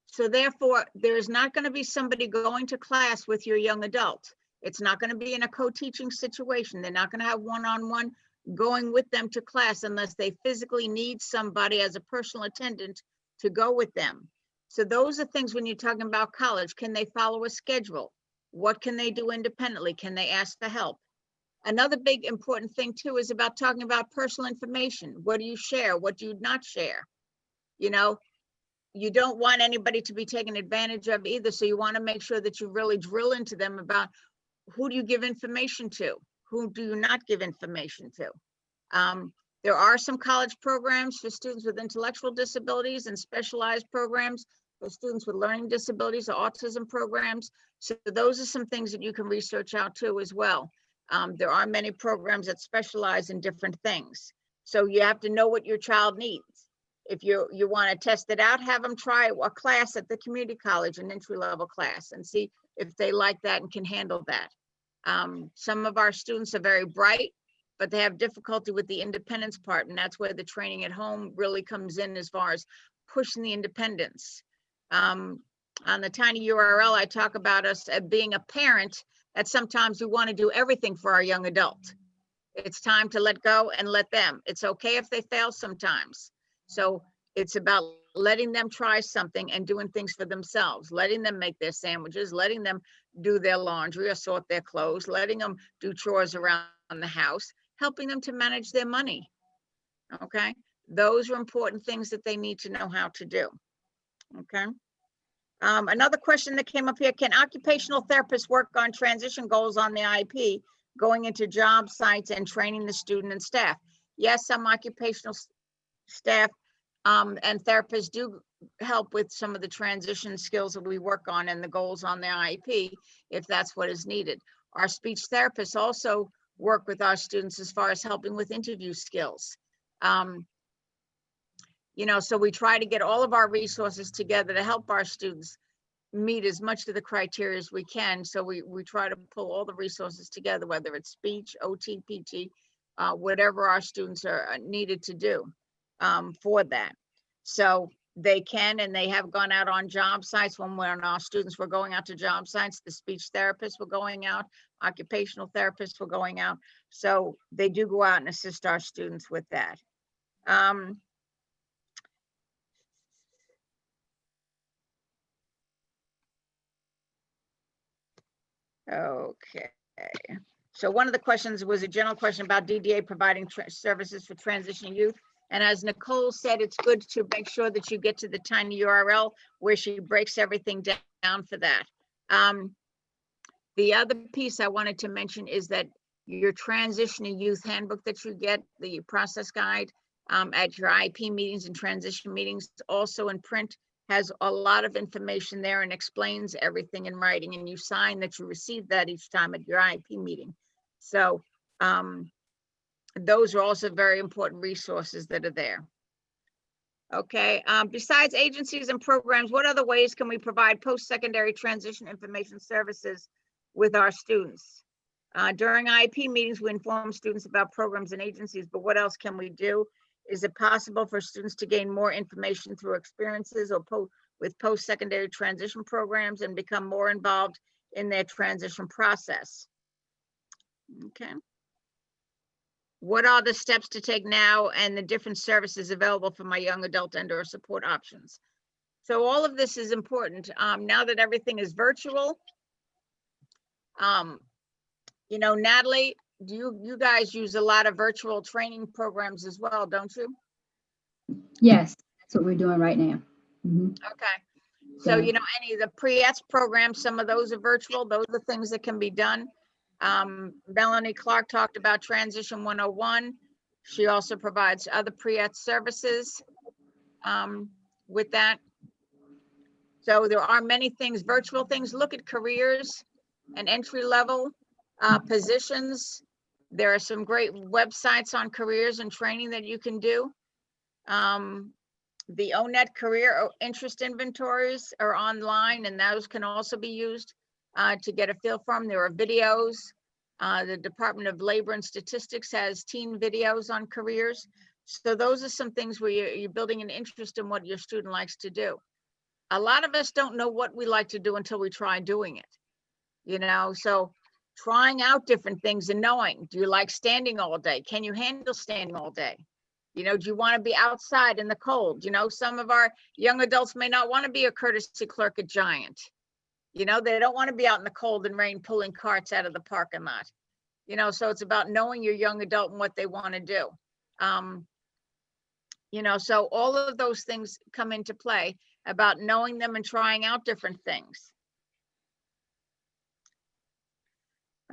So therefore, there is not going to be somebody going to class with your young adult. It's not going to be in a co-teaching situation. They're not going to have one-on-one going with them to class unless they physically need somebody as a personal attendant to go with them. So those are things when you're talking about college. Can they follow a schedule? What can they do independently? Can they ask for help? Another big important thing too is about talking about personal information. What do you share? What do you not share? You don't want anybody to be taken advantage of either. So you want to make sure that you really drill into them about who do you give information to? Who do you not give information to? There are some college programs for students with intellectual disabilities and specialized programs for students with learning disabilities or autism programs. So those are some things that you can research out too as well. There are many programs that specialize in different things. So you have to know what your child needs. If you want to test it out, have them try a class at the community college, an entry-level class, and see if they like that and can handle that. Some of our students are very bright, but they have difficulty with the independence part, and that's where the training at home really comes in as far as pushing the independence. On the tiny URL, I talk about us being a parent that sometimes we want to do everything for our young adult. It's time to let go and let them. It's okay if they fail sometimes. So it's about letting them try something and doing things for themselves, letting them make their sandwiches, letting them do their laundry or sort their clothes, letting them do chores around the house, helping them to manage their money. Okay, those are important things that they need to know how to do. Okay. Another question that came up here, can occupational therapists work on transition goals on the IEP, going into job sites and training the student and staff? Yes, some occupational staff and therapists do help with some of the transition skills that we work on and the goals on the IEP, if that's what is needed. Our speech therapists also work with our students as far as helping with interview skills. So we try to get all of our resources together to help our students meet as much of the criteria as we can. So we try to pull all the resources together, whether it's speech, OT, PT, whatever our students are needed to do for that. So they can, and they have gone out on job sites. When our students were going out to job sites, the speech therapists were going out, occupational therapists were going out. So they do go out and assist our students with that. Okay. So one of the questions was a general question about DDA providing services for transitioning youth. And as Nicole said, it's good to make sure that you get to the tiny URL where she breaks everything down for that. The other piece I wanted to mention is that your transitioning youth handbook that you get, the process guide at your IEP meetings and transition meetings, also in print, has a lot of information there and explains everything in writing, and you sign that you received that each time at your IEP meeting. So those are also very important resources that are there. Okay, besides agencies and programs, what other ways can we provide post-secondary transition information services with our students? During IEP meetings, we inform students about programs and agencies, but what else can we do? Is it possible for students to gain more information through experiences or with post-secondary transition programs and become more involved in their transition process? Okay. What are the steps to take now and the different services available for my young adult and or support options? So all of this is important. Now that everything is virtual, you know, Natalie, do you guys use a lot of virtual training programs as well, don't you? Yes, that's what we're doing right now. Mhm. Okay. So, you know, any of the pre-ETS programs, some of those are virtual. Those are things that can be done. Melanie Clark talked about Transition 101. She also provides other pre-ETS services with that. So there are many things, virtual things. Look at careers and entry level positions. There are some great websites on careers and training that you can do. The ONET career interest inventories are online, and those can also be used to get a feel from. There are videos. The Department of Labor and Statistics has teen videos on careers. So those are some things where you're building an interest in what your student likes to do. A lot of us don't know what we like to do until we try doing it, you know, so trying out different things and knowing, do you like standing all day? Can you handle standing all day? You know, do you want to be outside in the cold? You know, some of our young adults may not want to be a courtesy clerk at Giant. You know, they don't want to be out in the cold and rain pulling carts out of the parking lot. You know, so it's about knowing your young adult and what they want to do. You know, so all of those things come into play about knowing them and trying out different things.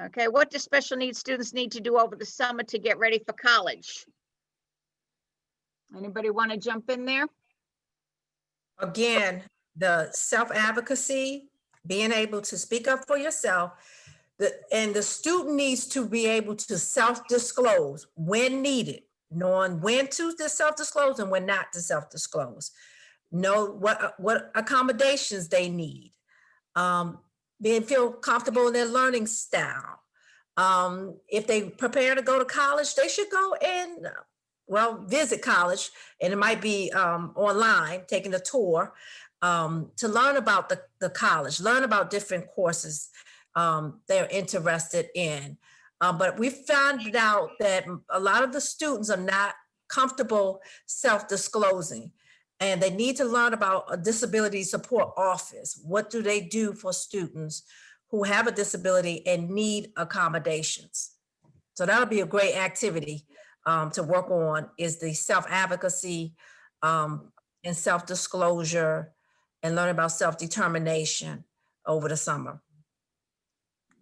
Okay, what do special needs students need to do over the summer to get ready for college? Anybody want to jump in there? Again, the self-advocacy, being able to speak up for yourself, and the student needs to be able to self-disclose when needed, knowing when to self-disclose and when not to self-disclose. Know what accommodations they need. Being feel comfortable in their learning style. If they prepare to go to college, they should go and visit college, and it might be online, taking a tour to learn about the college, learn about different courses they're interested in. But we found out that a lot of the students are not comfortable self-disclosing, and they need to learn about a disability support office. What do they do for students who have a disability and need accommodations? So that'll be a great activity to work on, is the self-advocacy and self-disclosure, and learn about self-determination over the summer.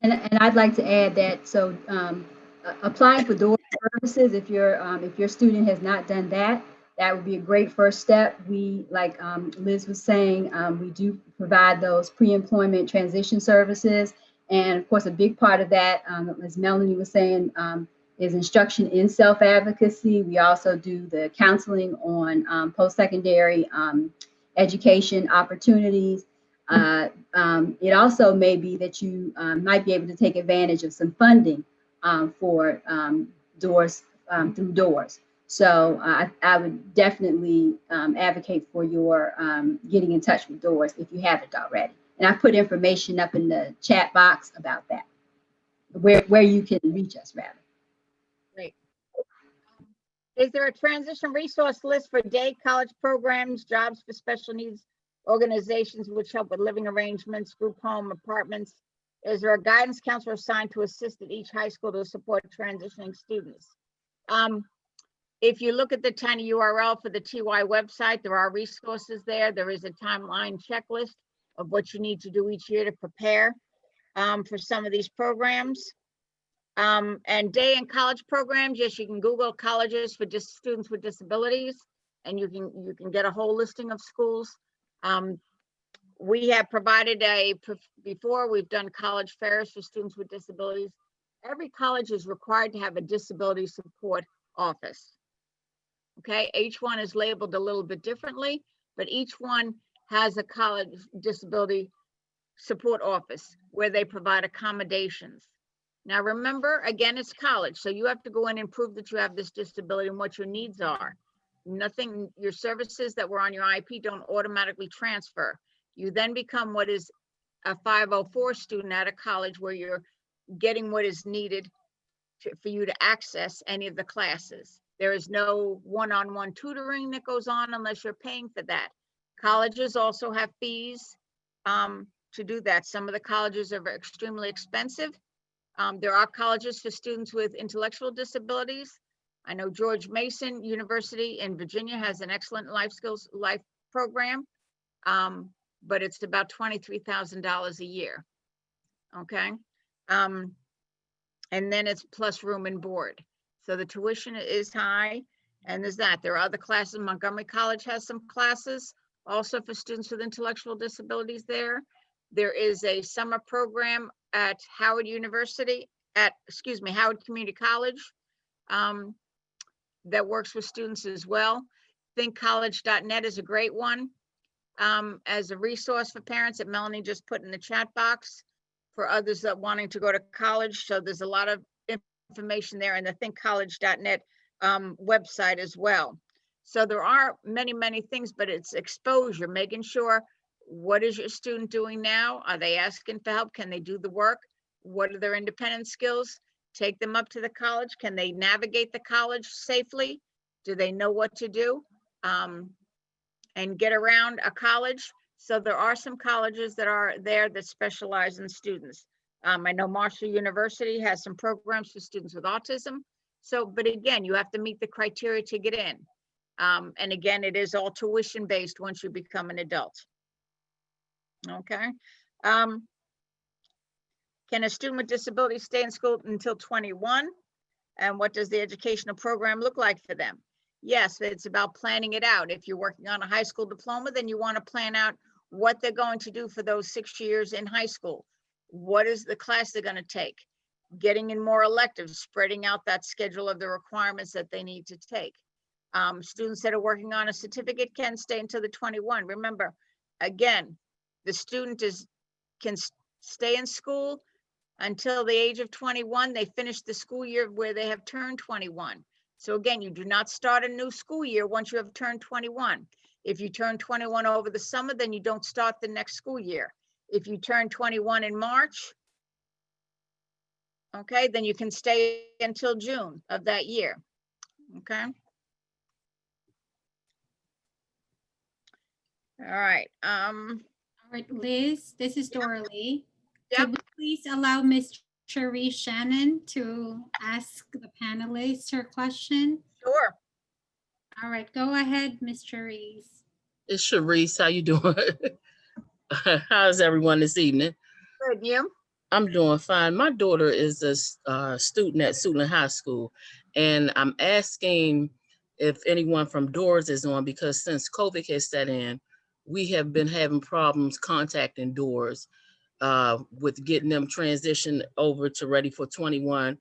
And I'd like to add that, so applying for door services, if your student has not done that, that would be a great first step. We, like Liz was saying, we do provide those pre-employment transition services. And of course, a big part of that, as Melanie was saying, is instruction in self-advocacy. We also do the counseling on post-secondary education opportunities. It also may be that you might be able to take advantage of some funding for doors, through doors. So I would definitely advocate for your getting in touch with doors if you haven't already. And I put information up in the chat box about that, where you can reach us, rather. Great. Is there a transition resource list for day college programs, jobs for special needs organizations which help with living arrangements, group home, apartments? Is there a guidance counselor assigned to assist at each high school to support transitioning students? If you look at the tiny URL for the TY website, there are resources there. There is a timeline checklist of what you need to do each year to prepare for some of these programs. And day and college programs, yes, you can Google colleges for students with disabilities, and you can get a whole listing of schools. We have provided before we've done college fairs for students with disabilities. Every college is required to have a disability support office. Okay, each one is labeled a little bit differently, but each one has a college disability support office where they provide accommodations. Now remember, again, it's college, so you have to go in and prove that you have this disability and what your needs are. Nothing, your services that were on your IEP don't automatically transfer. You then become what is a 504 student at a college where you're getting what is needed for you to access any of the classes. There is no one-on-one tutoring that goes on unless you're paying for that. Colleges also have fees to do that. Some of the colleges are extremely expensive. There are colleges for students with intellectual disabilities. I know George Mason University in Virginia has an excellent life program, but it's about $23,000 a year. Okay. And then it's plus room and board. So the tuition is high, and there's that. There are other classes. Montgomery College has some classes also for students with intellectual disabilities there. There is a summer program at Howard University, Howard Community College that works with students as well. thinkcollege.net is a great one as a resource for parents that Melanie just put in the chat box for others that wanting to go to college. So there's a lot of information there in the thinkcollege.net website as well. So there are many, many things, but it's exposure, making sure what is your student doing now? Are they asking for help? Can they do the work? What are their independent skills? Take them up to the college. Can they navigate the college safely? Do they know what to do? And get around a college. So there are some colleges that are there that specialize in students. I know Marshall University has some programs for students with autism. So, but again, you have to meet the criteria to get in. And again, it is all tuition based once you become an adult. Okay. Can a student with disability stay in school until 21? And what does the educational program look like for them? Yes, it's about planning it out. If you're working on a high school diploma, then you want to plan out what they're going to do for those 6 years in high school. What is the class they're going to take? Getting in more electives, spreading out that schedule of the requirements that they need to take. Students that are working on a certificate can stay until the 21. Remember, again, the student can stay in school until the age of 21. They finish the school year where they have turned 21. So again, you do not start a new school year once you have turned 21. If you turn 21 over the summer, then you don't start the next school year. If you turn 21 in March, okay, then you can stay until June of that year, okay? All right. All right, Liz, this is Dorley. Yep. Could we please allow Ms. Cherie Shannon to ask the panelists her question? Sure. All right, go ahead, Ms. Cherie. It's Sharice. How you doing? How's everyone this evening? Good, you? I'm doing fine. My daughter is a student at Suitland High School, and I'm asking if anyone from Doors is on, because since COVID has set in, we have been having problems contacting Doors with getting them transitioned over to Ready for 21.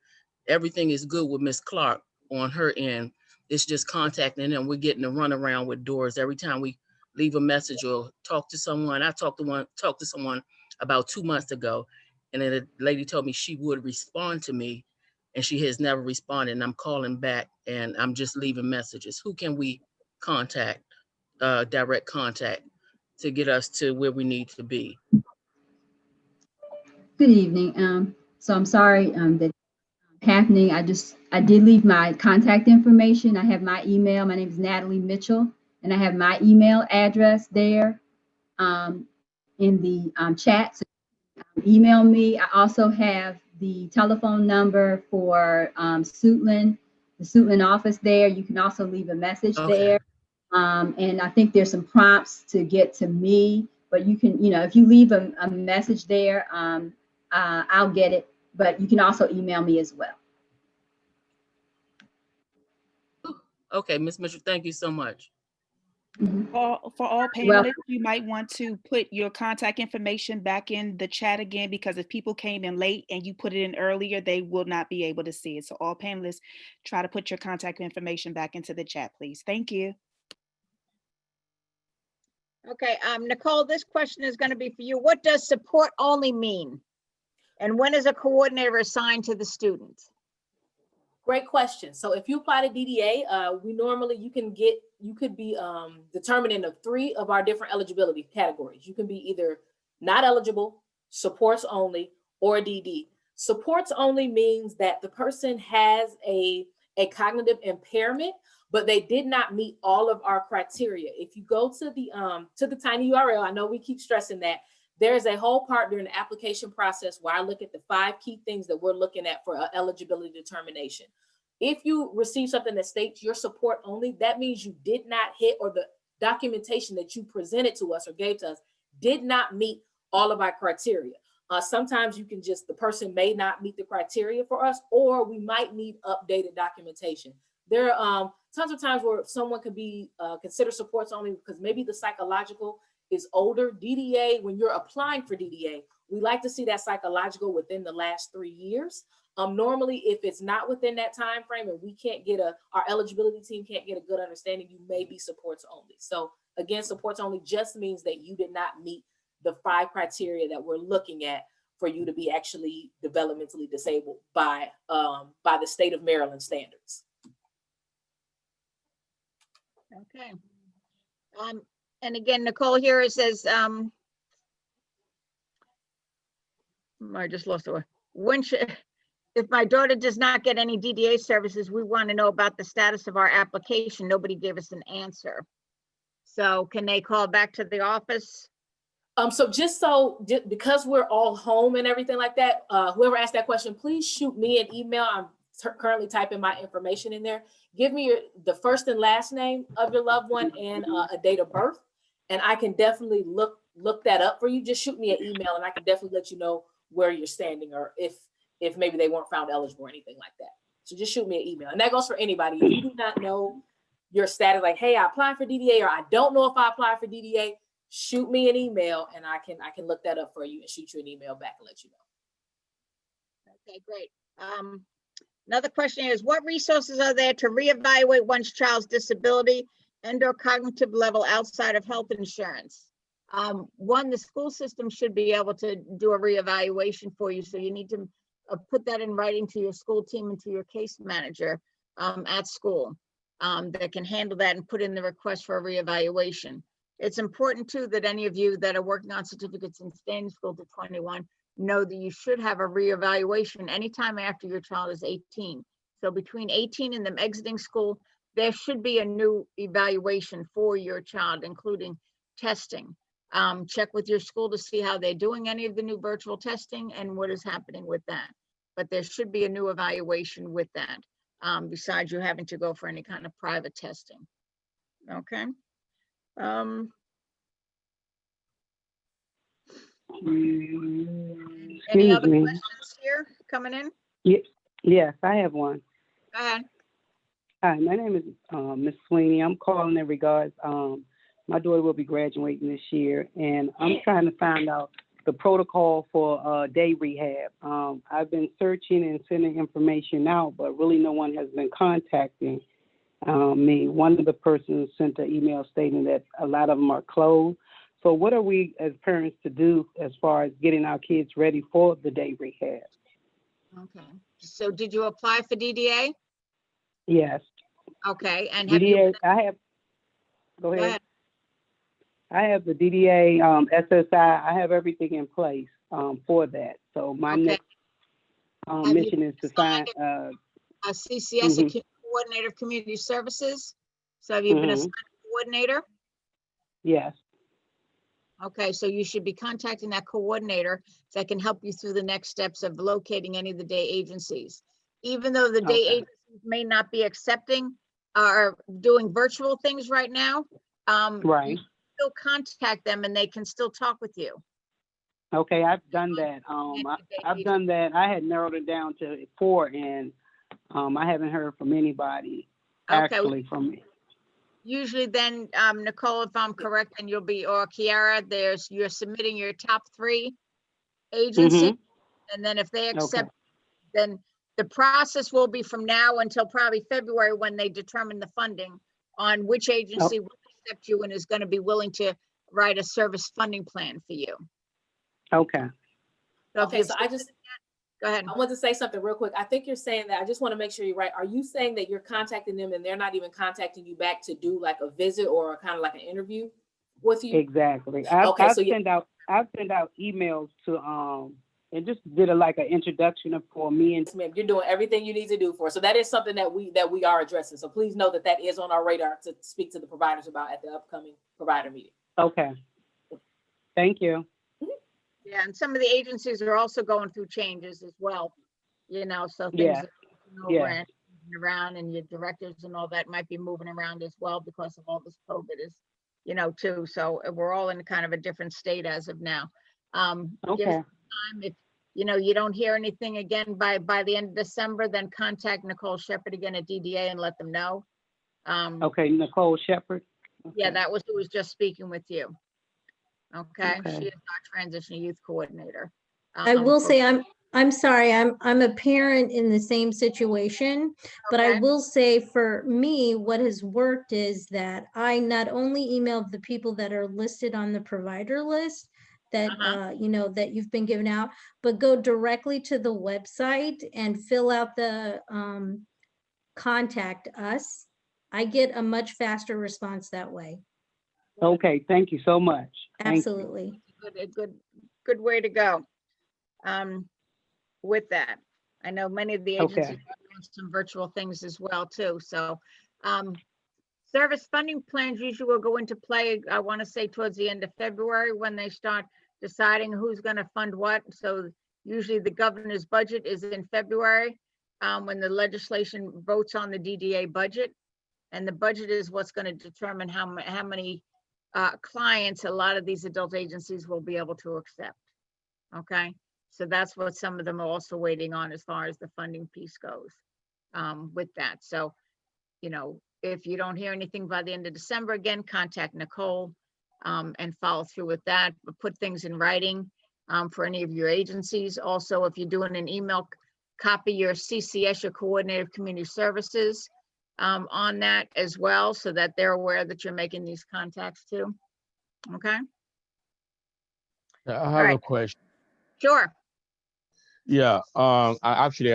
Everything is good with Miss Clark on her end. It's just contacting them. We're getting a runaround with Doors every time we leave a message or talk to someone. I talked to someone about 2 months ago, and then the lady told me she would respond to me, and she has never responded. And I'm calling back, and I'm just leaving messages. Who can we contact, direct contact, to get us to where we need to be? Good evening. So I'm sorry that happening. I did leave my contact information. I have my email. My name is Natalie Mitchell, and I have my email address there in the chat. So email me. I also have the telephone number for Suitland, the Suitland office there. You can also leave a message there. And I think there's some prompts to get to me, but you can, if you leave a message there, I'll get it, but you can also email me as well. Okay, Ms. Mitchell, thank you so much. Mhm. For all Well, panelists, you might want to put your contact information back in the chat again, because if people came in late and you put it in earlier, they will not be able to see it. So all panelists, try to put your contact information back into the chat, please. Thank you. Okay, Nicole, this question is going to be for you. What does support only mean? And when is a coordinator assigned to the student? Great question. So if you apply to DDA, we normally, you could be determined into 3 of our different eligibility categories. You can be either not eligible, supports only, or DD. Supports only means that the person has a cognitive impairment, but they did not meet all of our criteria. If you go to the tiny URL, I know we keep stressing that, there's a whole part during the application process where I look at the 5 key things that we're looking at for eligibility determination. If you receive something that states your support only, that means you did not hit, or the documentation that you presented to us or gave to us did not meet all of our criteria. Sometimes you can the person may not meet the criteria for us, or we might need updated documentation. There are tons of times where someone could be considered supports only because maybe the psychological is older. DDA, when you're applying for DDA, we like to see that psychological within the last 3 years. Normally, if it's not within that time frame and we can't get our eligibility team can't get a good understanding, you may be supports only. So again, supports only just means that you did not meet the 5 criteria that we're looking at for you to be actually developmentally disabled by the state of Maryland standards. Okay. And again, Nicole here, it says, I just lost the word. If my daughter does not get any DDA services, we want to know about the status of our application. Nobody gave us an answer. So can they call back to the office? So because we're all home and everything like that, whoever asked that question, please shoot me an email. I'm currently typing my information in there. Give me the first and last name of your loved one and a date of birth. And I can definitely look that up for you. Just shoot me an email and I can definitely let you know where you're standing, or if maybe they weren't found eligible or anything like that. So just shoot me an email. And that goes for anybody. If you do not know your status, like, hey, I applied for DDA, or I don't know if I applied for DDA, shoot me an email and I can look that up for you and shoot you an email back and let you know. Okay, great. Another question is, what resources are there to reevaluate one's child's disability and or cognitive level outside of health insurance? One, the school system should be able to do a reevaluation for you. So you need to put that in writing to your school team and to your case manager at school that can handle that and put in the request for a reevaluation. It's important too that any of you that are working on certificates and staying in school to 21 know that you should have a reevaluation anytime after your child is 18. So between 18 and them exiting school, there should be a new evaluation for your child, including testing. Check with your school to see how they're doing any of the new virtual testing and what is happening with that. But there should be a new evaluation with that, besides you having to go for any kind of private testing. Okay. Any other questions here coming in? Yes, I have one. Go ahead. Hi, my name is Ms. Sweeney. I'm calling in regards, my daughter will be graduating this year, and I'm trying to find out the protocol for day rehab. I've been searching and sending information out, but really no one has been contacting me. One of the persons sent an email stating that a lot of them are closed. So what are we as parents to do as far as getting our kids ready for the day rehab? Okay. So did you apply for DDA? Yes. Okay. And have DDA, you? I have. Go ahead. Go ahead. I have the DDA, SSI. I have everything in place for that. So my next mission is to find a CCS, a coordinator of community services. So have you been assigned a coordinator? Yes. Okay, so you should be contacting that coordinator that can help you through the next steps of locating any of the day agencies. Even though the day agencies may not be accepting or doing virtual things right now, right, you still contact them and they can still talk with you. Okay, I've done that. I've done that. I had narrowed it down to 4, and I haven't heard from anybody actually from me. usually then, Nicole, if I'm correct, and you'll be, or Kiara, you're submitting your top 3 agencies. And then if they accept, then the process will be from now until probably February when they determine the funding on which agency will accept you and is going to be willing to write a service funding plan for you. Okay. So if Okay, you've so I just, go ahead. I want to say something real quick. I think you're saying that, I just want to make sure you're right. Are you saying that you're contacting them and they're not even contacting you back to do like a visit or a kind of like an interview with you? Exactly. Okay, I've so you, sent out emails to and just did like an introduction for me and ma'am, you're doing everything you need to do for us. So that is something that we are addressing. So please know that that is on our radar to speak to the providers about at the upcoming provider meeting. okay. Thank you. Yeah, and some of the agencies are also going through changes as well, you know, so things Yeah. are moving over and moving around, and your directors and all that might be moving around as well because of all this COVID is, you know, too. So we're all in kind of a different state as of now. Give us Okay. time. If you know you don't hear anything again by the end of December, then contact Nicole Shepherd again at DDA and let them know. Okay, Nicole Shepherd. Yeah, Okay. that was who was just speaking with you. Okay, Okay. she is our transition youth coordinator. I will For- say, I'm sorry, I'm a parent in the same situation, but I Okay. will say for me, what has worked is that I not only emailed the people that are listed on the provider list that, you know, that you've been given out, but go directly to the website and fill out the contact us. I get a much faster response that way. Okay, thank you so much. Thank you. Absolutely. Good way to go. With that, I know many of the agencies Okay. are doing some virtual things as well too. So, service funding plans usually will go into play, I want to say towards the end of February when they start deciding who's going to fund what. So usually the governor's budget is in February, when the legislation votes on the DDA budget. And the budget is what's going to determine how many clients a lot of these adult agencies will be able to accept. Okay, so that's what some of them are also waiting on as far as the funding piece goes with that. So, you know, if you don't hear anything by the end of December, again, contact Nicole and follow through with that, but put things in writing for any of your agencies. Also, if you're doing an email, copy your CCS, your Coordinator of Community Services, on that as well, so that they're aware that you're making these contacts too. Okay. I have a question. Sure. Yeah, I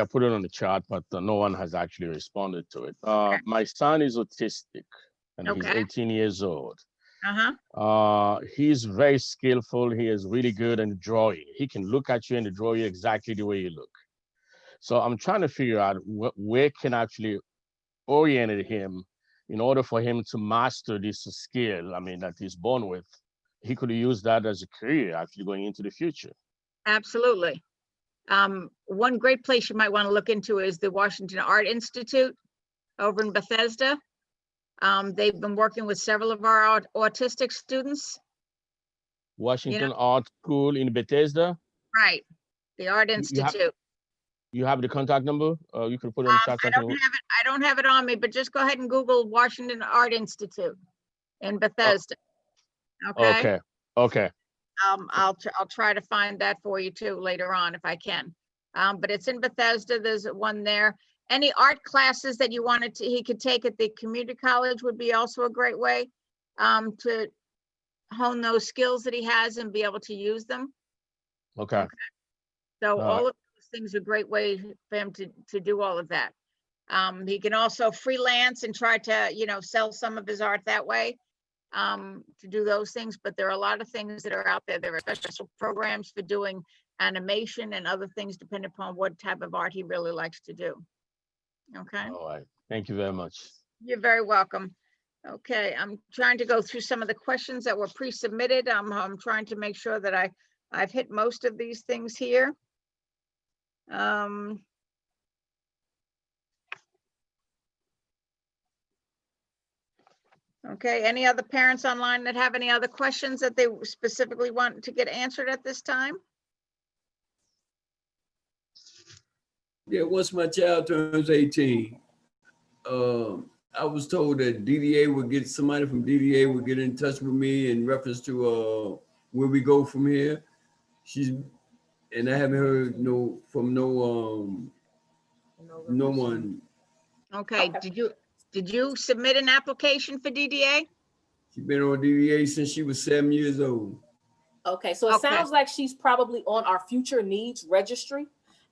put it on the chat, but no one has actually responded to it. My son is autistic and he's 18 years old. He's very skillful. He is really good in drawing. He can look at you and draw you exactly the way you look. So I'm trying to figure out where can actually orient him in order for him to master this skill, I mean, that he's born with. He could use that as a career actually going into the future. Absolutely. One great place you might want to look into is the Washington Art Institute over in Bethesda. They've been working with several of our autistic students. Washington Art School in Bethesda? Right, the Art Institute. You have the contact number? You can put it in the chat. I don't have it on me, but just go ahead and Google Washington Art Institute in Bethesda. Okay. Okay. I'll try to find that for you too later on if I can. But it's in Bethesda. There's one there. Any art classes that you wanted he could take at the community college would be also a great way to hone those skills that he has and be able to use them. Okay. So all of those things are a great way for him to do all of that. He can also freelance and try to, you know, sell some of his art that way. To do those things, but there are a lot of things that are out there. There are special programs for doing animation and other things depending upon what type of art he really likes to do. Okay. All right. Thank you very much. You're very welcome. Okay, I'm trying to go through some of the questions that were pre-submitted. I'm trying to make sure that I've hit most of these things here. Okay, any other parents online that have any other questions that they specifically want to get answered at this time? Yeah, once my child turns 18, I I was told that DDA would get, somebody from DDA would get in touch with me in reference to where we go from here. And I haven't heard from no one. Okay, Okay. did you submit an application for DDA? She's been on DDA since she was 7 years old. Okay, so it sounds like she's probably on our future needs registry.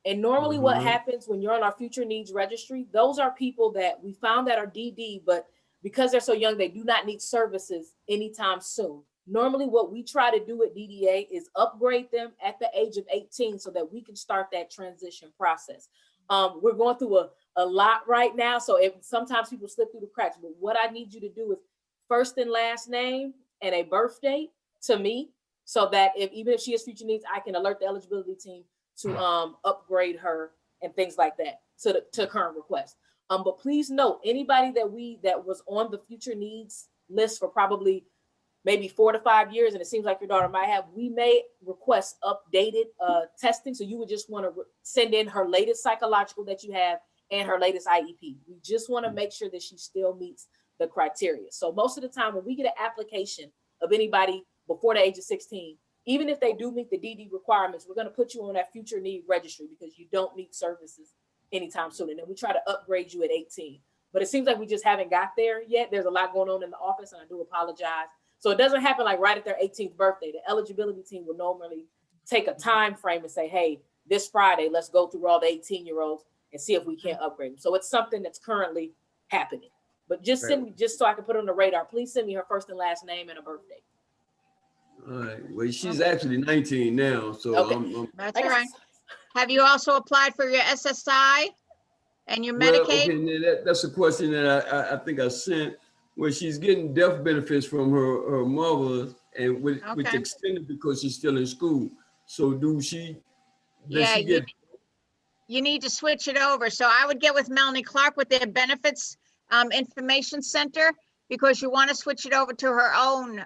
And normally what happens when you're on our future needs registry, those are people that we found that are DD, but because they're so young, they do not need services anytime soon. Normally what we try to do at DDA is upgrade them at the age of 18 so that we can start that transition process. We're going through a lot right now, so sometimes people slip through the cracks, but what I need you to do is first and last name and a birth date to me, so that even if she has future needs, I can alert the eligibility team to upgrade her and things like that to current request. But please note, anybody that was on the future needs list for probably maybe 4 to 5 years, and it seems like your daughter might have, we may request updated testing. So you would just want to send in her latest psychological that you have and her latest IEP. We just want to make sure that she still meets the criteria. So most of the time when we get an application of anybody before the age of 16, even if they do meet the DD requirements, we're going to put you on that future need registry because you don't need services anytime soon. And then we try to upgrade you at 18. But it seems like we just haven't got there yet. There's a lot going on in the office, and I do apologize. So it doesn't happen like right at their 18th birthday. The eligibility team will normally take a time frame and say, hey, this Friday, let's go through all the 18-year-olds and see if we can't upgrade them. So it's something that's currently happening. But just send me, just so I can put it on the radar, please send me her first and last name and a birthday. All right. Well, she's actually 19 now, so okay. That's all right. Have you also applied for your SSI and your Medicaid? Okay, that's a question that I think I sent, where she's getting death benefits from her mother, and which extended because she's still in school. So does she get? You need to switch it over. So I would get with Melanie Clark with their benefits information center, because you want to switch it over to her own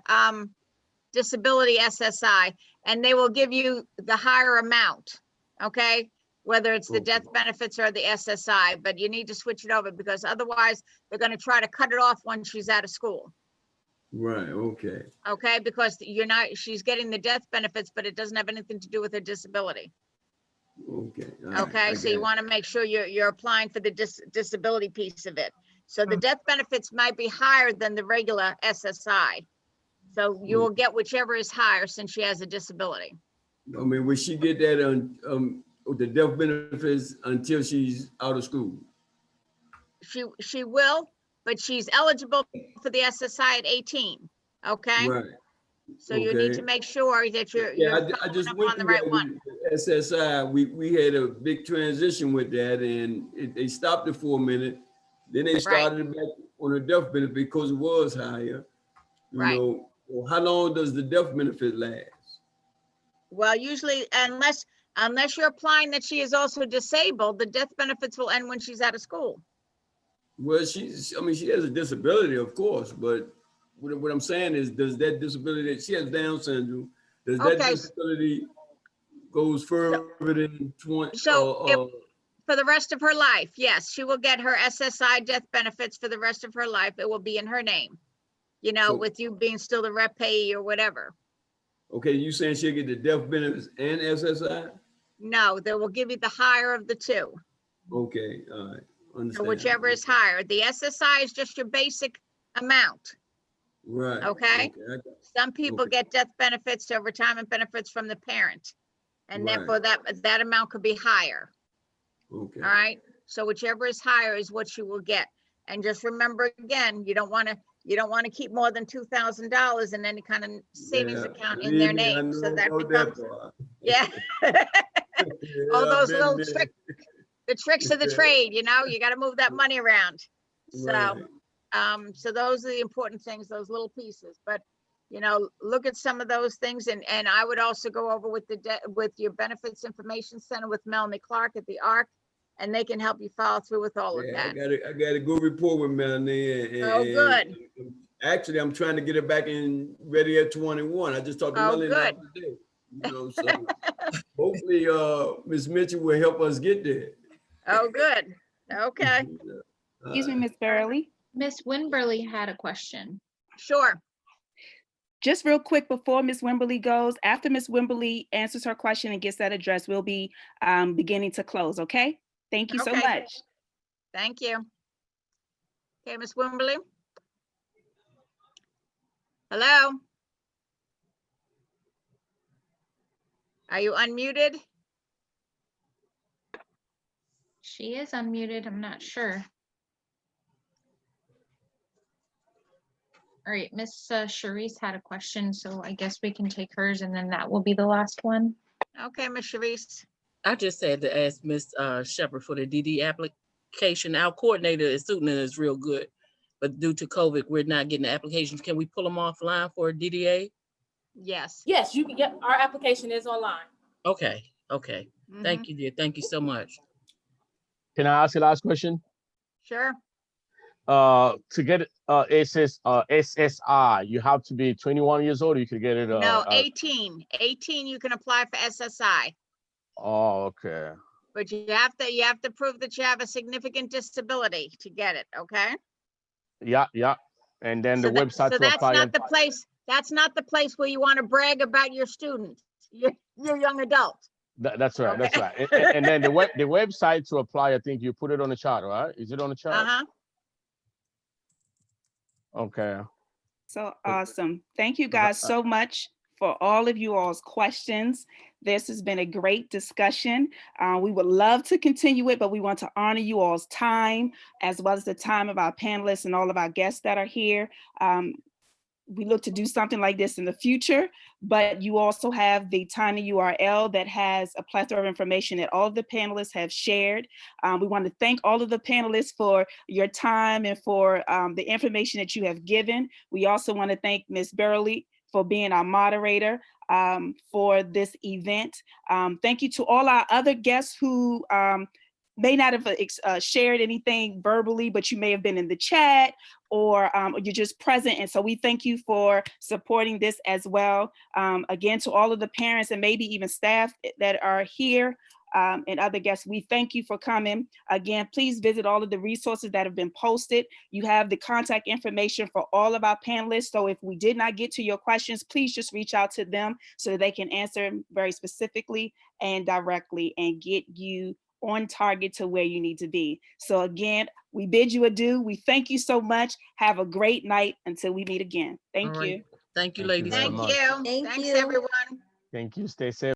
disability SSI, and they will give you the higher amount, okay? Whether it's the death benefits or the SSI, but you need to switch it over because otherwise they're going to try to cut it off when she's out of school. Right, okay. Okay, because she's getting the death benefits, but it doesn't have anything to do with her disability. Okay. Okay, so you want to make sure you're applying for the disability piece of it. So the death benefits might be higher than the regular SSI. So you will get whichever is higher since she has a disability. I mean, will she get that on the death benefits until she's out of school? She will, but she's eligible for the SSI at 18. Okay. Right. So you need to make sure that you're I just went through that one. SSI. We had a big transition with that, and they stopped it for a minute. Then they started it back on the death benefit because it was higher. You know, well, how long does the death benefit last? Well, usually, unless you're applying that she is also disabled, the death benefits will end when she's out of school. Well, she has a disability, of course, but what I'm saying is, does that disability, she has Down syndrome, does that disability goes further than 20? For the rest of her life, yes, she will get her SSI death benefits for the rest of her life. It will be in her name, you know, with you being still the rep payee or whatever. Okay, you saying she'll get the death benefits and SSI? No, they will give you the higher of the two. Okay, all right, understand. So whichever is higher. The SSI is just your basic amount. Right. Okay. Some people get death benefits or retirement benefits from the parent, and therefore that amount could be higher. Okay. All right. So whichever is higher is what you will get. And just remember, again, you don't want to keep more than $2,000 in any kind of savings account in their name. So that becomes all those little tricks, the tricks of the trade. You know, you got to move that money around. So, so those are the important things, those little pieces. But you know, look at some of those things, and I would also go over with your benefits information center with Melanie Clark at the ARC. And they can help you follow through with all of that. I got a good report with Melanie. Good. Actually, I'm trying to get it back in ready at 21. I just talked to Melanie the other day. You know, so hopefully Ms. Mitchell will help us get there. Oh, good. Okay. Excuse me, Ms. Burley. Miss Winberly had a question. Sure. Just real quick before Ms. Wimberly goes, after Ms. Wimberly answers her question and gets that address, we'll be beginning to close, okay? Thank you so Okay. much. Thank you. Okay, Miss Wimberly. Hello? Are you unmuted? She is unmuted. I'm not sure. All right, Miss Charisse had a question, so I guess we can take hers and then that will be the last one. Okay, Miss Charisse. I just had to ask Miss Shepherd for the DD application. Our coordinator is student is real good, but due to COVID, we're not getting the applications. Can we pull them offline for a DDA? Yes. Yes, you can get, our application is online. Okay, okay. Mhm. Thank you, dear. Thank you so much. Can I ask a last question? Sure. To get SSI, you have to be 21 years old. You could get it. No, 18. 18, you can apply for SSI, Oh, okay. but you have to prove that you have a significant disability to get it, okay? Yeah, yeah. And then the website So to that's apply. not the place, that's not the place where you want to brag about your students. You're young adults. That's right. That's Okay. right. And then the website to apply. I think you put it on the chart, right? Is it on the chart? Uh-huh. Okay. So awesome. Thank you guys so much for all of you all's questions. This has been a great discussion. We would love to continue it, but we want to honor you all's time as well as the time of our panelists and all of our guests that are here. We look to do something like this in the future, but you also have the tiny URL that has a plethora of information that all of the panelists have shared. We want to thank all of the panelists for your time and for the information that you have given. We also want to thank Ms. Burley for being our moderator for this event. Thank you to all our other guests who may not have shared anything verbally, but you may have been in the chat or you're just present. And so we thank you for supporting this as well. Again, to all of the parents and maybe even staff that are here and other guests, we thank you for coming. Again, please visit all of the resources that have been posted. You have the contact information for all of our panelists. So if we did not get to your questions, please just reach out to them so that they can answer very specifically and directly and get you on target to where you need to be. So again, we bid you adieu. We thank you so much. Have a great night until we meet again. Thank you. Thank you, ladies. Thank you. Thank Thanks, you. everyone. Thank you. Stay safe.